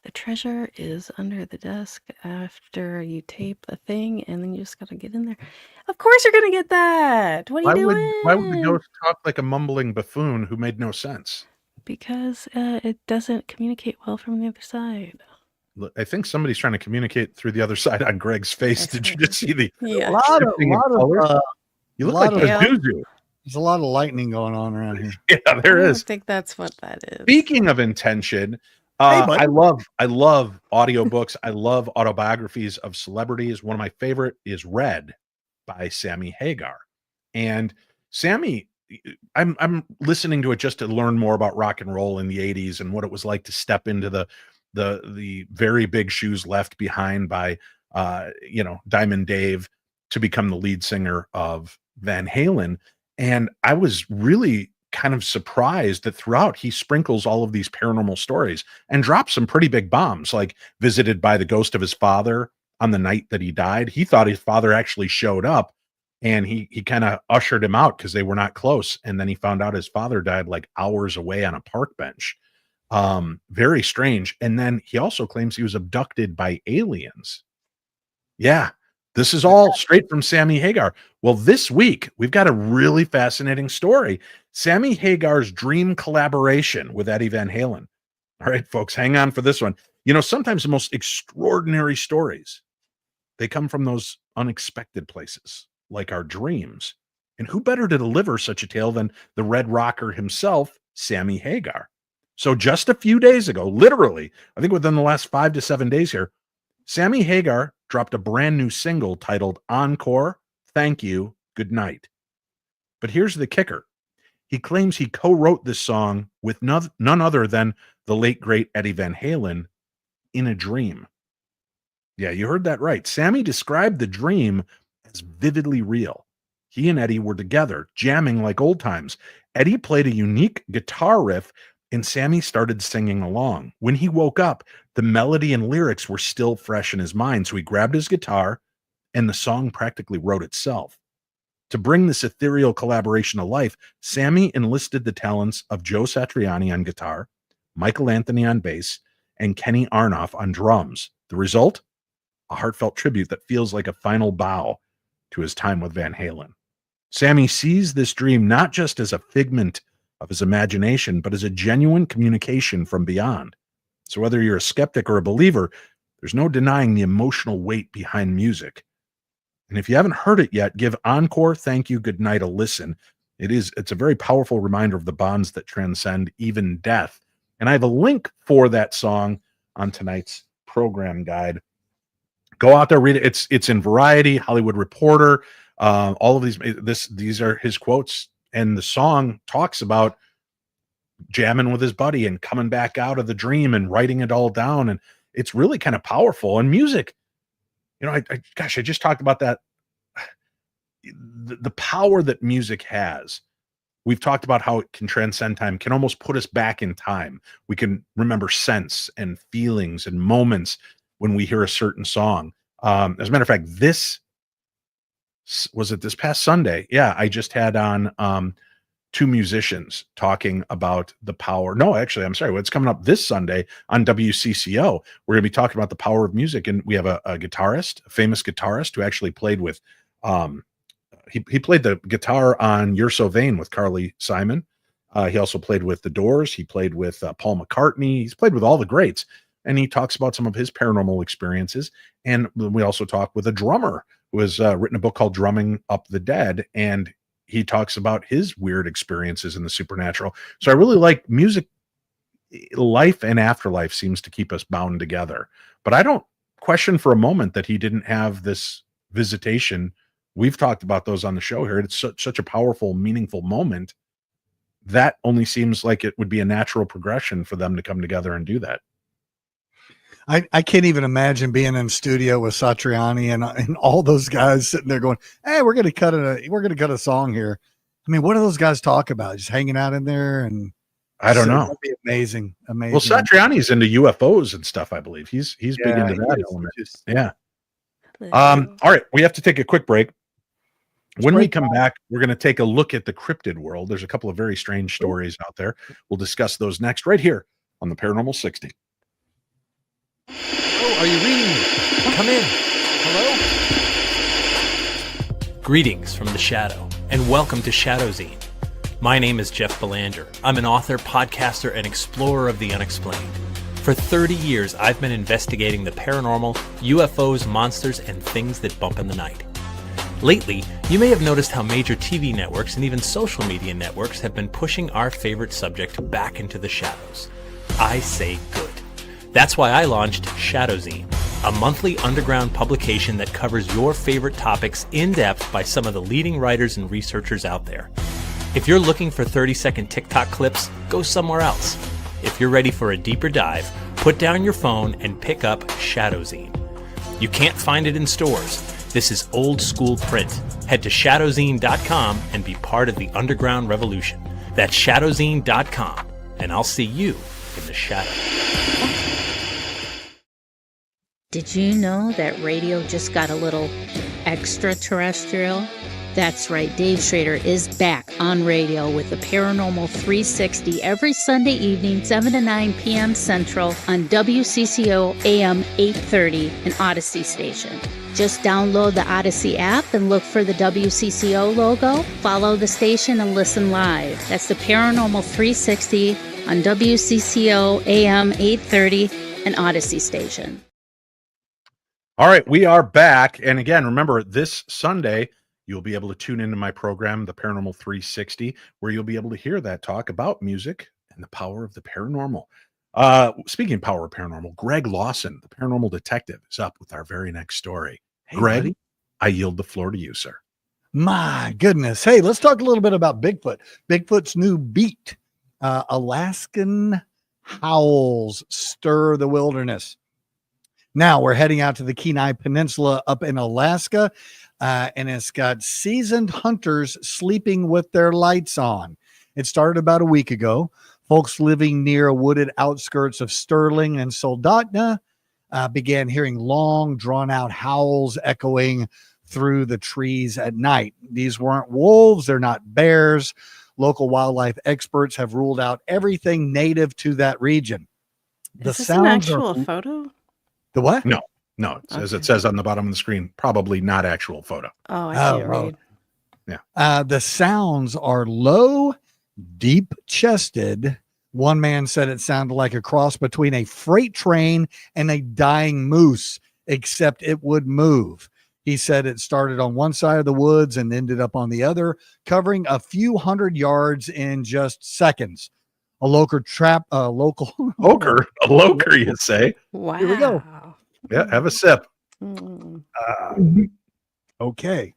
the treasure is under the desk after you tape a thing, and then you just got to get in there. Of course you're going to get that. What are you doing? Why would the ghost talk like a mumbling buffoon who made no sense? Because it doesn't communicate well from the other side. I think somebody's trying to communicate through the other side on Greg's face. Did you just see the Yeah. A lot of you look lot like of- Pazuzu. there's a lot of lightning going on around here. Yeah, there I is. don't think that's what that is. Speaking of intention, Hey, buddy. I love audiobooks. I love autobiographies of celebrities. One of my favorite is Red by Sammy Hagar. And Sammy I'm listening to it just to learn more about rock and roll in the 80s and what it was like to step into the very big shoes left behind by Diamond Dave to become the lead singer of Van Halen. And I was really kind of surprised that throughout he sprinkles all of these paranormal stories and drops some pretty big bombs, like visited by the ghost of his father on the night that he died. He thought his father actually showed up, and he kind of ushered him out because they were not close. And then he found out his father died like hours away on a park bench. Very strange. And then he also claims he was abducted by aliens. Yeah, this is all straight from Sammy Hagar. Well, this week we've got a really fascinating story. Sammy Hagar's dream collaboration with Eddie Van Halen. All right, folks, hang on for this one. Sometimes the most extraordinary stories, they come from those unexpected places, like our dreams. And who better to deliver such a tale than the Red Rocker himself, Sammy Hagar? So just a few days ago, literally, I think within the last 5 to 7 days here, Sammy Hagar dropped a brand new single titled Encore, Thank You, Good Night. But here's the kicker. He claims he co-wrote this song with none other than the late, great Eddie Van Halen in a dream. Yeah, you heard that right. Sammy described the dream as vividly real. He and Eddie were together, jamming like old times. Eddie played a unique guitar riff, and Sammy started singing along. When he woke up, the melody and lyrics were still fresh in his mind, so he grabbed his guitar, and the song practically wrote itself. To bring this ethereal collaboration to life, Sammy enlisted the talents of Joe Satriani on guitar, Michael Anthony on bass, and Kenny Aronoff on drums. The result? A heartfelt tribute that feels like a final bow to his time with Van Halen. Sammy sees this dream not just as a figment of his imagination, but as a genuine communication from beyond. So whether you're a skeptic or a believer, there's no denying the emotional weight behind music. And if you haven't heard it yet, give Encore, Thank You, Good Night a listen. It's a very powerful reminder of the bonds that transcend even death. And I have a link for that song on tonight's program guide. Go out there, read it. It's in Variety, Hollywood Reporter, all of these are his quotes. And the song talks about jamming with his buddy and coming back out of the dream and writing it all down. And it's really kind of powerful. And music, I just talked about that. The power that music has. We've talked about how it can transcend time, can almost put us back in time. We can remember scents and feelings and moments when we hear a certain song. As a matter of fact, this past Sunday? Yeah, I just had on two musicians talking about the power. No, actually, I'm sorry. What's coming up this Sunday on WCCO? We're going to be talking about the power of music, and we have a guitarist, a famous guitarist who actually played with. He played the guitar on "You're So Vain" with Carly Simon. He also played with The Doors. He played with Paul McCartney. He's played with all the greats, and he talks about some of his paranormal experiences. And we also talk with a drummer who has written a book called "Drumming Up the Dead," and he talks about his weird experiences in the supernatural. So I really like music. Life and afterlife seems to keep us bound together. But I don't question for a moment that he didn't have this visitation. We've talked about those on the show here. It's such a powerful, meaningful moment. That only seems like it would be a natural progression for them to come together and do that. I can't even imagine being in studio with Satriani and all those guys sitting there going, "Hey, we're gonna cut a song here." I mean, what do those guys talk about? Just hanging out in there, and I don't know. That'd be amazing. Well, Satriani's into UFOs and stuff. I believe he's big into that element. Yeah. All right, we have to take a quick break. When we come back, we're going to take a look at the cryptid world. There's a couple of very strange stories out there. We'll discuss those next, right here on the Paranormal 60. Oh, are you reading me? Come in. Hello? Greetings from the Shadow, and welcome to Shadowzine. My name is Jeff Belanger. I'm an author, podcaster, and explorer of the unexplained. For 30 years, I've been investigating the paranormal, UFOs, monsters, and things that bump in the night. Lately, you may have noticed how major TV networks and even social media networks have been pushing our favorite subject back into the shadows. I say good. That's why I launched Shadowzine, a monthly underground publication that covers your favorite topics in depth by some of the leading writers and researchers out there. If you're looking for 30-second TikTok clips, go somewhere else. If you're ready for a deeper dive, put down your phone and pick up Shadowzine. You can't find it in stores. This is old school print. Head to shadowzine.com and be part of the underground revolution. That's shadowzine.com, and I'll see you in the shadow. Did you know that radio just got a little extraterrestrial? That's right, Dave Schrader is back on radio with the Paranormal 360 every Sunday evening, 7 to 9 p.m. Central on WCCO AM 830, an Odyssey station. Just download the Odyssey app and look for the WCCO logo, follow the station, and listen live. That's the Paranormal 360 on WCCO AM 830, an Odyssey station. All right, we are back. And again, remember, this Sunday, you'll be able to tune into my program, The Paranormal 360, where you'll be able to hear that talk about music and the power of the paranormal. Speaking of power of paranormal, Greg Lawson, the paranormal detective, is up with our very next story. Hey, Greg, buddy. I yield the floor to you, sir. My goodness. Hey, let's talk a little bit about Bigfoot. Bigfoot's new beat. Alaskan howls stir the wilderness. Now we're heading out to the Kenai Peninsula up in Alaska, and it's got seasoned hunters sleeping with their lights on. It started about a week ago. Folks living near wooded outskirts of Sterling and Soldotna began hearing long, drawn-out howls echoing through the trees at night. These weren't wolves. They're not bears. Local wildlife experts have ruled out everything native to that region. Is this an actual photo? The what? No, as it says on the bottom of the screen, probably not actual photo. Oh, I can't read. Yeah. The sounds are low, deep-chested. One man said it sounded like a cross between a freight train and a dying moose, except it would move. He said it started on one side of the woods and ended up on the other, covering a few hundred yards in just seconds. A local, You say? Wow. Here we go. Yeah, have a sip. Okay.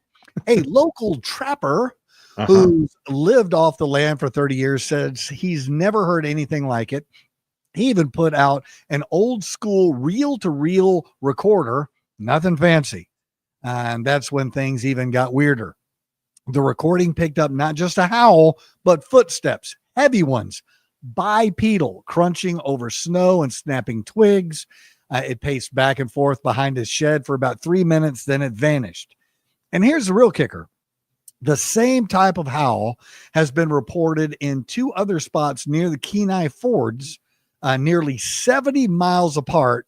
A local trapper Uh-huh. who's lived off the land for 30 years says he's never heard anything like it. He even put out an old school reel-to-reel recorder, nothing fancy. And that's when things even got weirder. The recording picked up not just a howl, but footsteps, heavy ones, bipedal, crunching over snow and snapping twigs. It paced back and forth behind his shed for about 3 minutes, then it vanished. And here's the real kicker. The same type of howl has been reported in two other spots near the Kenai Fords, nearly 70 miles apart.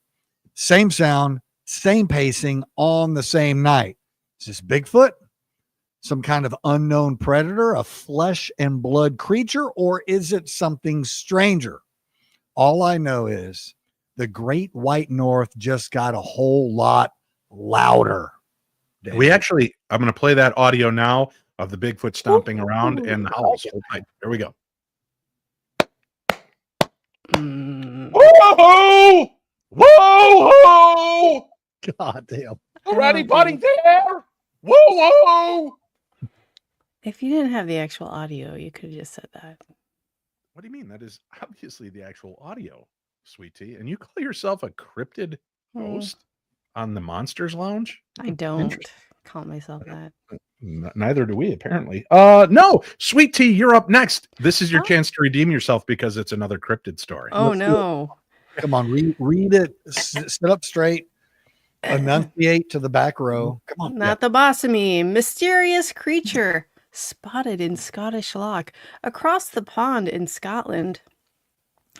Same sound, same pacing on the same night. Is this Bigfoot? Some kind of unknown predator, a flesh and blood creature, or is it something stranger? All I know is the Great White North just got a whole lot louder. I'm going to play that audio now of the Bigfoot stomping around and the howls. Hold tight. Here we go. Whoa! Whoa! God damn. Already buddy there? Whoa! If you didn't have the actual audio, you could have just said that. What do you mean? That is obviously the actual audio, Sweet Tea. And you call yourself a cryptid host on the Monsters Lounge? I don't call myself that. Neither do we, apparently. No, Sweet Tea, you're up next. This is your chance to redeem yourself because it's another cryptid story. Oh, no. Come on, read it. Sit up straight. Enunciate to the back row. Come on. Not the boss of me. Mysterious creature spotted in Scottish Loch. Across the pond in Scotland,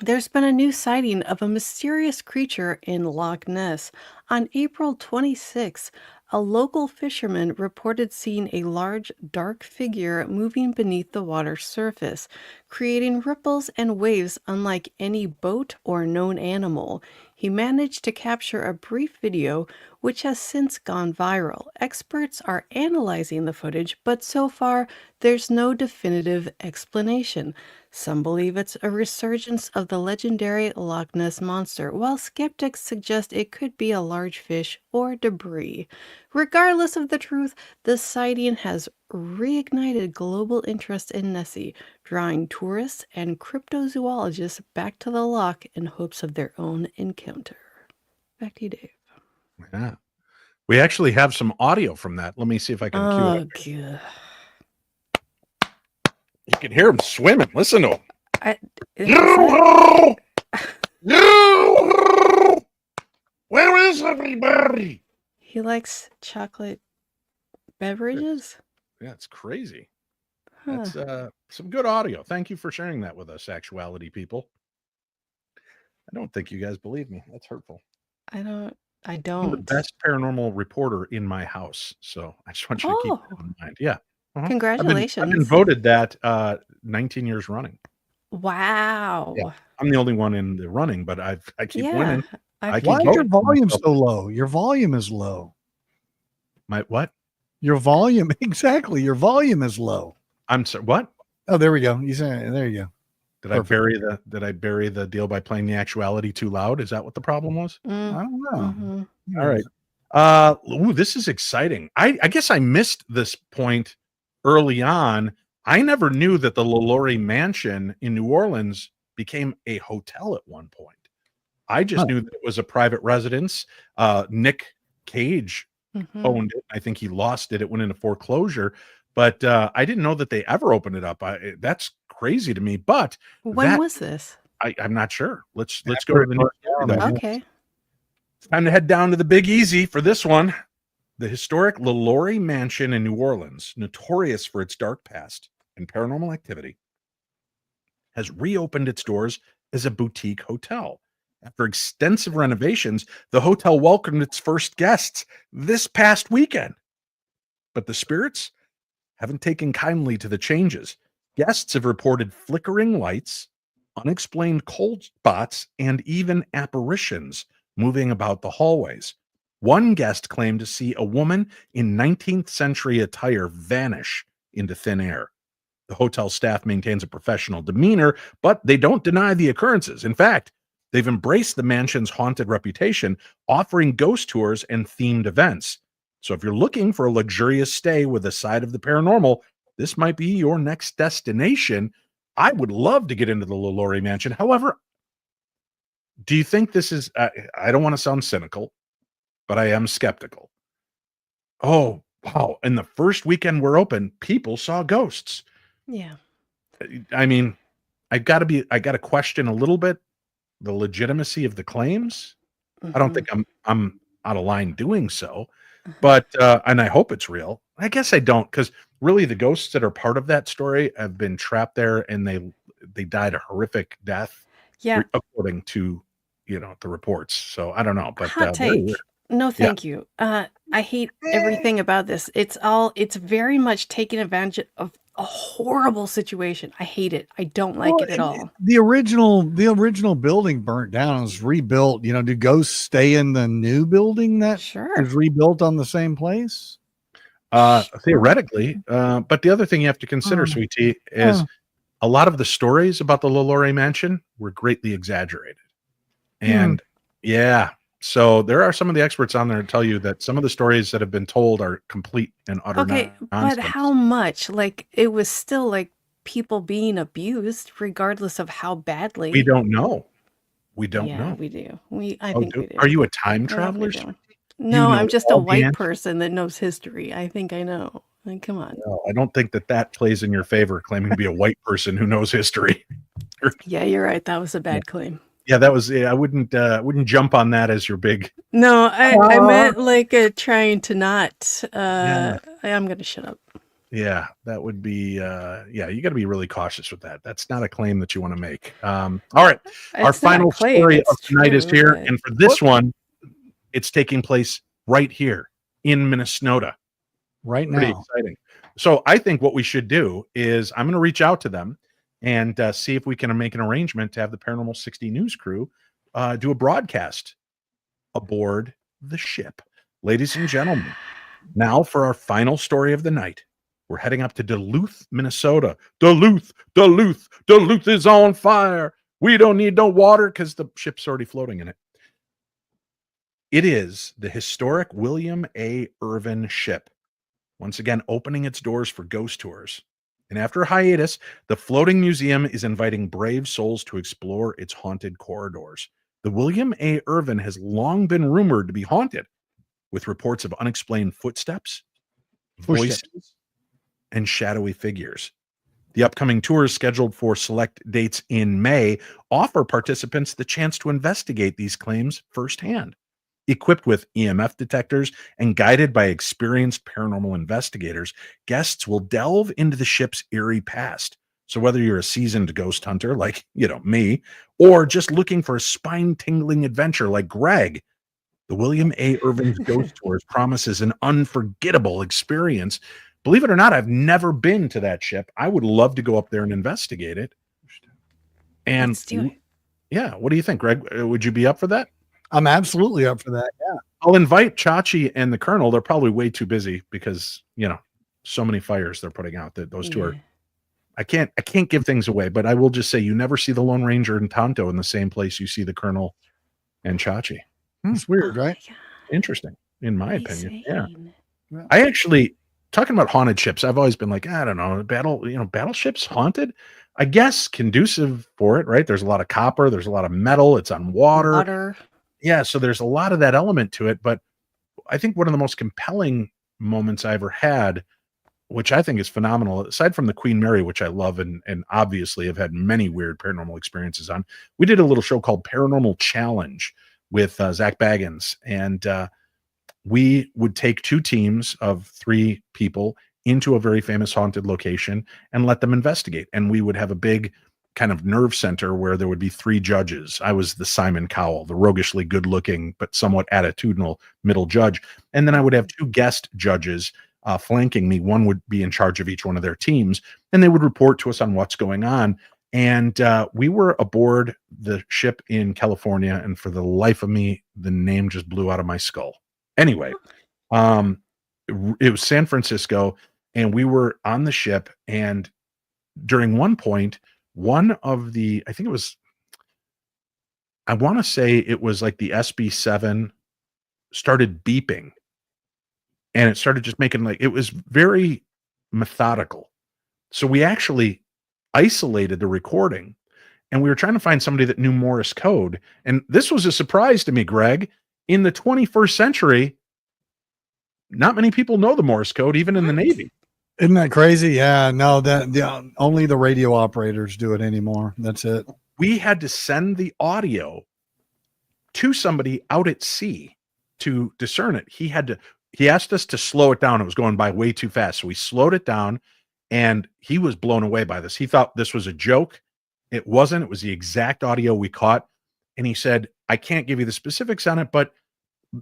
there's been a new sighting of a mysterious creature in Loch Ness. On April 26, a local fisherman reported seeing a large, dark figure moving beneath the water's surface, creating ripples and waves unlike any boat or known animal. He managed to capture a brief video, which has since gone viral. Experts are analyzing the footage, but so far, there's no definitive explanation. Some believe it's a resurgence of the legendary Loch Ness monster, while skeptics suggest it could be a large fish or debris. Regardless of the truth, the sighting has reignited global interest in Nessie, drawing tourists and cryptozoologists back to the Loch in hopes of their own encounter. Back to you, Dave. Yeah. We actually have some audio from that. Let me see if I can cue it. God. You can hear him swimming. Listen to him. Where is everybody? He likes chocolate beverages? Yeah, it's crazy. Huh. That's some good audio. Thank you for sharing that with us, actuality people. I don't think you guys believe me. That's hurtful. I don't. I'm the best paranormal reporter in my house, so I just want you to keep that in mind. Yeah. Congratulations. I've been voted that 19 years running. Wow. Yeah. I'm the only one in the running, but I keep winning. Why is your volume so low? Your volume is low. My what? Your volume, exactly. Your volume is low. I'm sorry. What? Oh, there we go. You said there you go. Did I bury the deal by playing the actuality too loud? Is that what the problem was? I don't know. Mm-hmm. All right. This is exciting. I guess I missed this point early on. I never knew that the LaLaurie Mansion in New Orleans became a hotel at one point. I just knew that it was a private residence. Nick Cage owned it. I think he lost it. It went into foreclosure. But I didn't know that they ever opened it up. That's crazy to me. But when was this? I'm not sure. Let's go to the news. Okay. It's time to head down to the Big Easy for this one. The historic LaLaurie Mansion in New Orleans, notorious for its dark past and paranormal activity, has reopened its doors as a boutique hotel. After extensive renovations, the hotel welcomed its first guests this past weekend. But the spirits haven't taken kindly to the changes. Guests have reported flickering lights, unexplained cold spots, and even apparitions moving about the hallways. One guest claimed to see a woman in 19th century attire vanish into thin air. The hotel staff maintains a professional demeanor, but they don't deny the occurrences. In fact, they've embraced the mansion's haunted reputation, offering ghost tours and themed events. So if you're looking for a luxurious stay with a side of the paranormal, this might be your next destination. I would love to get into the LaLaurie Mansion. However, do you think this is, I don't want to sound cynical, but I am skeptical. Oh, wow. In the first weekend we're open, people saw ghosts. Yeah. I mean, I got to question a little bit the legitimacy of the claims. I don't think I'm out of line doing so, but, and I hope it's real. I guess I don't, because really the ghosts that are part of that story have been trapped there and they died a horrific death. Yeah. According to, the reports. So I don't know, but hot take. No, thank you. I hate everything about this. It's very much taking advantage of a horrible situation. I hate it. I don't like it at all. The original building burnt down and was rebuilt. Do ghosts stay in the new building that is rebuilt on the same place? Theoretically. But the other thing you have to consider, Sweet Tea, is a lot of the stories about the LaLaurie Mansion were greatly exaggerated. And so there are some of the experts on there to tell you that some of the stories that have been told are complete and utter nonsense. But how much? Like, it was still like people being abused, regardless of how badly. We don't know. We don't know. We do. I think we do. Are you a time traveler? No, I'm just a white person that knows history. I think I know. Like, come on. No, I don't think that plays in your favor, claiming to be a white person who knows history. Yeah, you're right. That was a bad claim. Yeah, that was. I wouldn't jump on that as your big. No, I meant like trying to not. I'm going to shut up. Yeah, that would be. You got to be really cautious with that. That's not a claim that you want to make. All right, our final story of tonight is here, and for this one, it's taking place right here in Minnesota. Right now. Pretty exciting. So I think what we should do is I'm going to reach out to them and see if we can make an arrangement to have the Paranormal 60 News crew do a broadcast aboard the ship. Ladies and gentlemen, now for our final story of the night. We're heading up to Duluth, Minnesota. Duluth is on fire. We don't need no water because the ship's already floating in it. It is the historic William A. Irvin ship, once again opening its doors for ghost tours. And after a hiatus, the floating museum is inviting brave souls to explore its haunted corridors. The William A. Irvin has long been rumored to be haunted, with reports of unexplained footsteps, voices, and shadowy figures. The upcoming tours, scheduled for select dates in May, offer participants the chance to investigate these claims firsthand. Equipped with EMF detectors and guided by experienced paranormal investigators, guests will delve into the ship's eerie past. So whether you're a seasoned ghost hunter like, me, or just looking for a spine-tingling adventure like Greg, the William A. Irvin's Ghost Tours promises an unforgettable experience. Believe it or not, I've never been to that ship. I would love to go up there and investigate it. And Let's do it. Yeah, what do you think, Greg? Would you be up for that? I'm absolutely up for that. Yeah. I'll invite Chachi and the Colonel. They're probably way too busy because, so many fires they're putting out that those two are. I can't give things away, but I will just say you never see the Lone Ranger and Tonto in the same place you see the Colonel and Chachi. It's weird, right? Interesting, in my opinion. Yeah. Yeah. I actually, talking about haunted ships, I've always been like, I don't know, battleships haunted, I guess conducive for it, right? There's a lot of copper, there's a lot of metal, it's on water. Yeah, so there's a lot of that element to it, but I think one of the most compelling moments I ever had, which I think is phenomenal, aside from the Queen Mary, which I love and obviously have had many weird paranormal experiences on, we did a little show called Paranormal Challenge with Zach Bagans, and we would take two teams of 3 people into a very famous haunted location and let them investigate, and we would have a big kind of nerve center where there would be 3 judges. I was the Simon Cowell, the roguishly good-looking but somewhat attitudinal middle judge. And then I would have 2 guest judges flanking me. One would be in charge of each one of their teams, and they would report to us on what's going on. And we were aboard the ship in California, and for the life of me, the name just blew out of my skull. Anyway, it was San Francisco, and we were on the ship, and during one point, one of the, I want to say it was like the SB7 started beeping, and it started just making it was very methodical. So we actually isolated the recording, and we were trying to find somebody that knew Morse code. And this was a surprise to me, Greg. In the 21st century, not many people know the Morse code, even in the Navy. Isn't that crazy? Yeah, no, only the radio operators do it anymore. That's it. We had to send the audio to somebody out at sea to discern it. He asked us to slow it down. It was going by way too fast. So we slowed it down, and he was blown away by this. He thought this was a joke. It wasn't. It was the exact audio we caught. And he said, I can't give you the specifics on it, but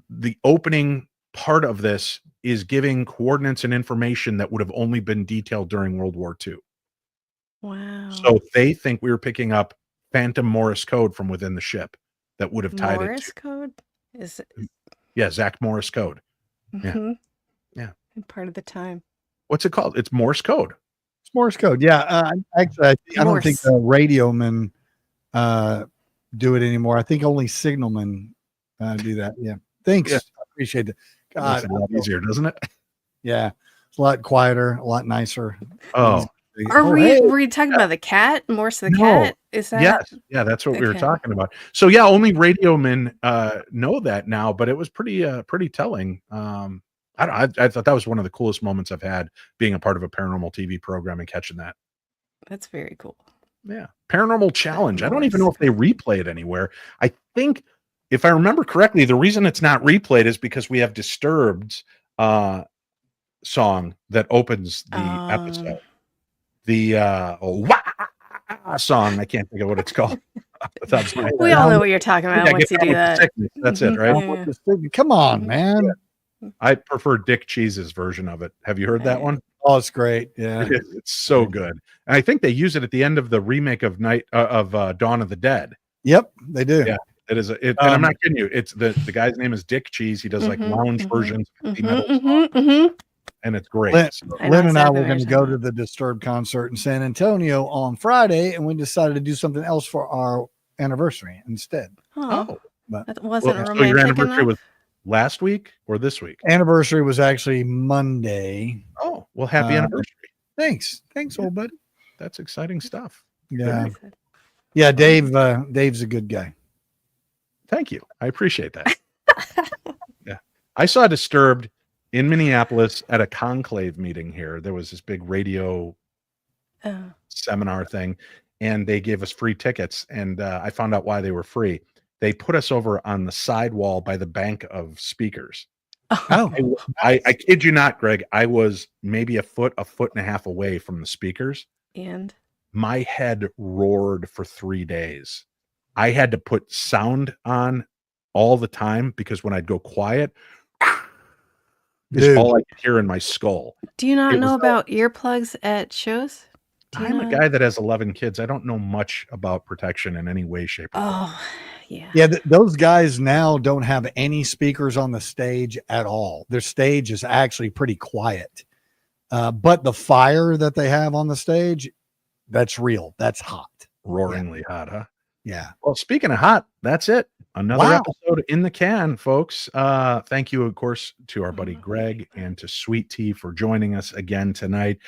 the opening part of this is giving coordinates and information that would have only been detailed during World War II. Wow. So they think we were picking up phantom Morse code from within the ship that would have tied Morse it to. code? Is it? Yeah, Zach Morse code. Mm-hmm. Yeah. And part of the time. What's it called? It's Morse code. It's Morse code. Yeah. Actually, I don't think the radiomen do it anymore. I think only signalmen do that. Yeah. Thanks. Yeah. I appreciate it. God, it's a lot easier, doesn't it? Yeah. It's a lot quieter, a lot nicer. Oh. Were you talking about the cat? Morse the cat? Is that? Yes. Yeah, that's what we were talking about. So yeah, only radio men know that now, but it was pretty telling. I thought that was one of the coolest moments I've had being a part of a paranormal TV program and catching that. That's very cool. Yeah. Paranormal Challenge. I don't even know if they replay it anywhere. I think, if I remember correctly, the reason it's not replayed is because we have Disturbed's song that opens the episode. The song, I can't think of what it's called. We all know what you're talking about once you do that. That's it, right? Yeah. Come on, man. I prefer Dick Cheese's version of it. Have you heard that one? Oh, it's great. Yeah, it's so good. And I think they use it at the end of the remake of Dawn of the Dead. Yep, they do. Yeah, it is. And I'm not kidding you. It's the guy's name is Dick Cheese. He does like lounge versions of metal, and it's great. Lynn and I were going to go to the Disturbed concert in San Antonio on Friday, and we decided to do something else for our anniversary instead. Oh, but that wasn't so your romantic anniversary enough? last week or this week? Anniversary was actually Monday. Oh, well, happy anniversary. Thanks, old buddy. That's exciting stuff. Yeah, yeah. Dave's a good guy. Thank you. I appreciate that. Yeah, I saw Disturbed in Minneapolis at a conclave meeting here. There was this big radio seminar thing, and they gave us free tickets. And I found out why they were free. They put us over on the side wall by the bank of speakers. Oh, I kid you not, Greg. I was maybe a foot and a half away from the speakers. And My head roared for 3 days. I had to put sound on all the time because when I'd go quiet, is all I could hear in my skull. do you not know about earplugs at shows? I'm a guy that has 11 kids. I don't know much about protection in any way, shape, or form. Oh, yeah. yeah. Those guys now don't have any speakers on the stage at all. Their stage is actually pretty quiet. But the fire that they have on the stage, that's real. That's hot. Roaringly hot, huh? Yeah. Well, speaking of hot, that's it. Another Wow. episode in the can, folks. Thank you, of course, to our buddy Greg and to Sweet Tea for joining us again tonight.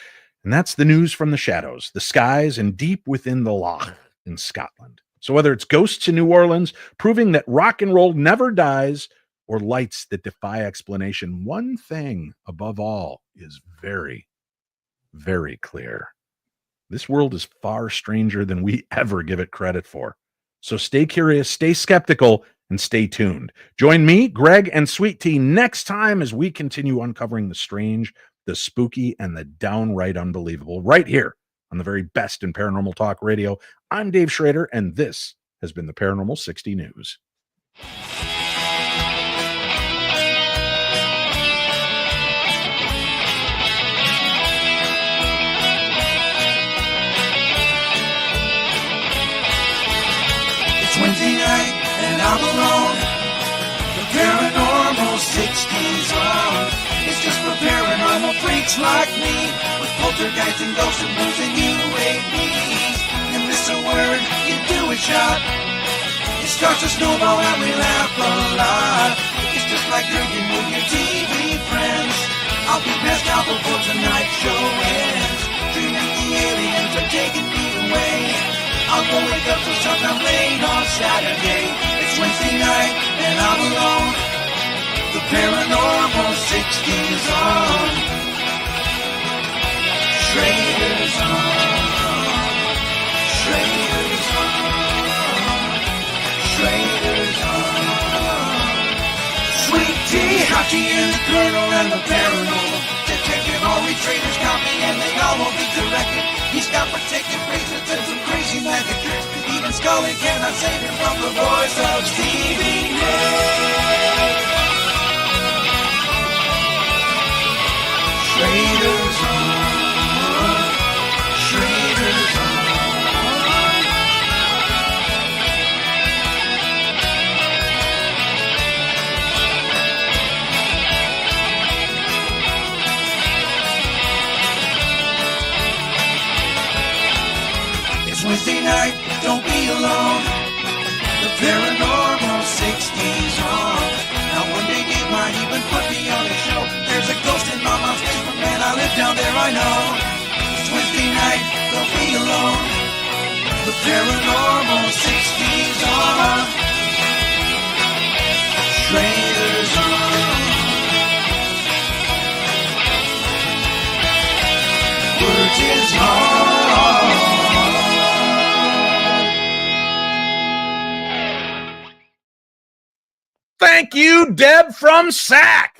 And that's the news from the shadows, the skies, and deep within the Loch in Scotland. So whether it's ghosts in New Orleans, proving that rock and roll never dies, or lights that defy explanation, one thing above all is very, very clear. This world is far stranger than we ever give it credit for. So stay curious, stay skeptical, and stay tuned. Join me, Greg, and Sweet Tea next time as we continue uncovering the strange, the spooky, and the downright unbelievable right here on the very best in paranormal talk radio. I'm Dave Schrader, and this has been the Paranormal 60 News. Wednesday night and I'm alone. The Paranormal 60's on. It's just for paranormal freaks like me, with poltergeist and ghosts and blues and UAPs. You miss a word, you do a shot. It starts to snowball and we laugh a lot. It's just like drinking with your TV friends. I'll be passed out before tonight's show ends, dreaming the aliens are taking me away. I'll go wake up till sometime late on Saturday. It's Wednesday night and I'm alone. The Paranormal 60's on. Schrader's on. Schrader's on. Schrader's on. Sweet Tea, Hachi and the Colonel and the Paranormal Detective. All we traders copy and they all will be directed. He's got protective bracelets and some crazy magic tricks. Even Scully cannot save him from the voice of Stevie Nicks. Schrader's on. Schrader's on. It's Wednesday night, don't be alone. The Paranormal 60's on. Now one day Dave might even put me on a show. There's a ghost in my mom's basement, man, I live down there, I know. It's Wednesday night, don't be alone. The Paranormal 60's on. Schrader's on. Words is hard. Thank you, Deb from SAC.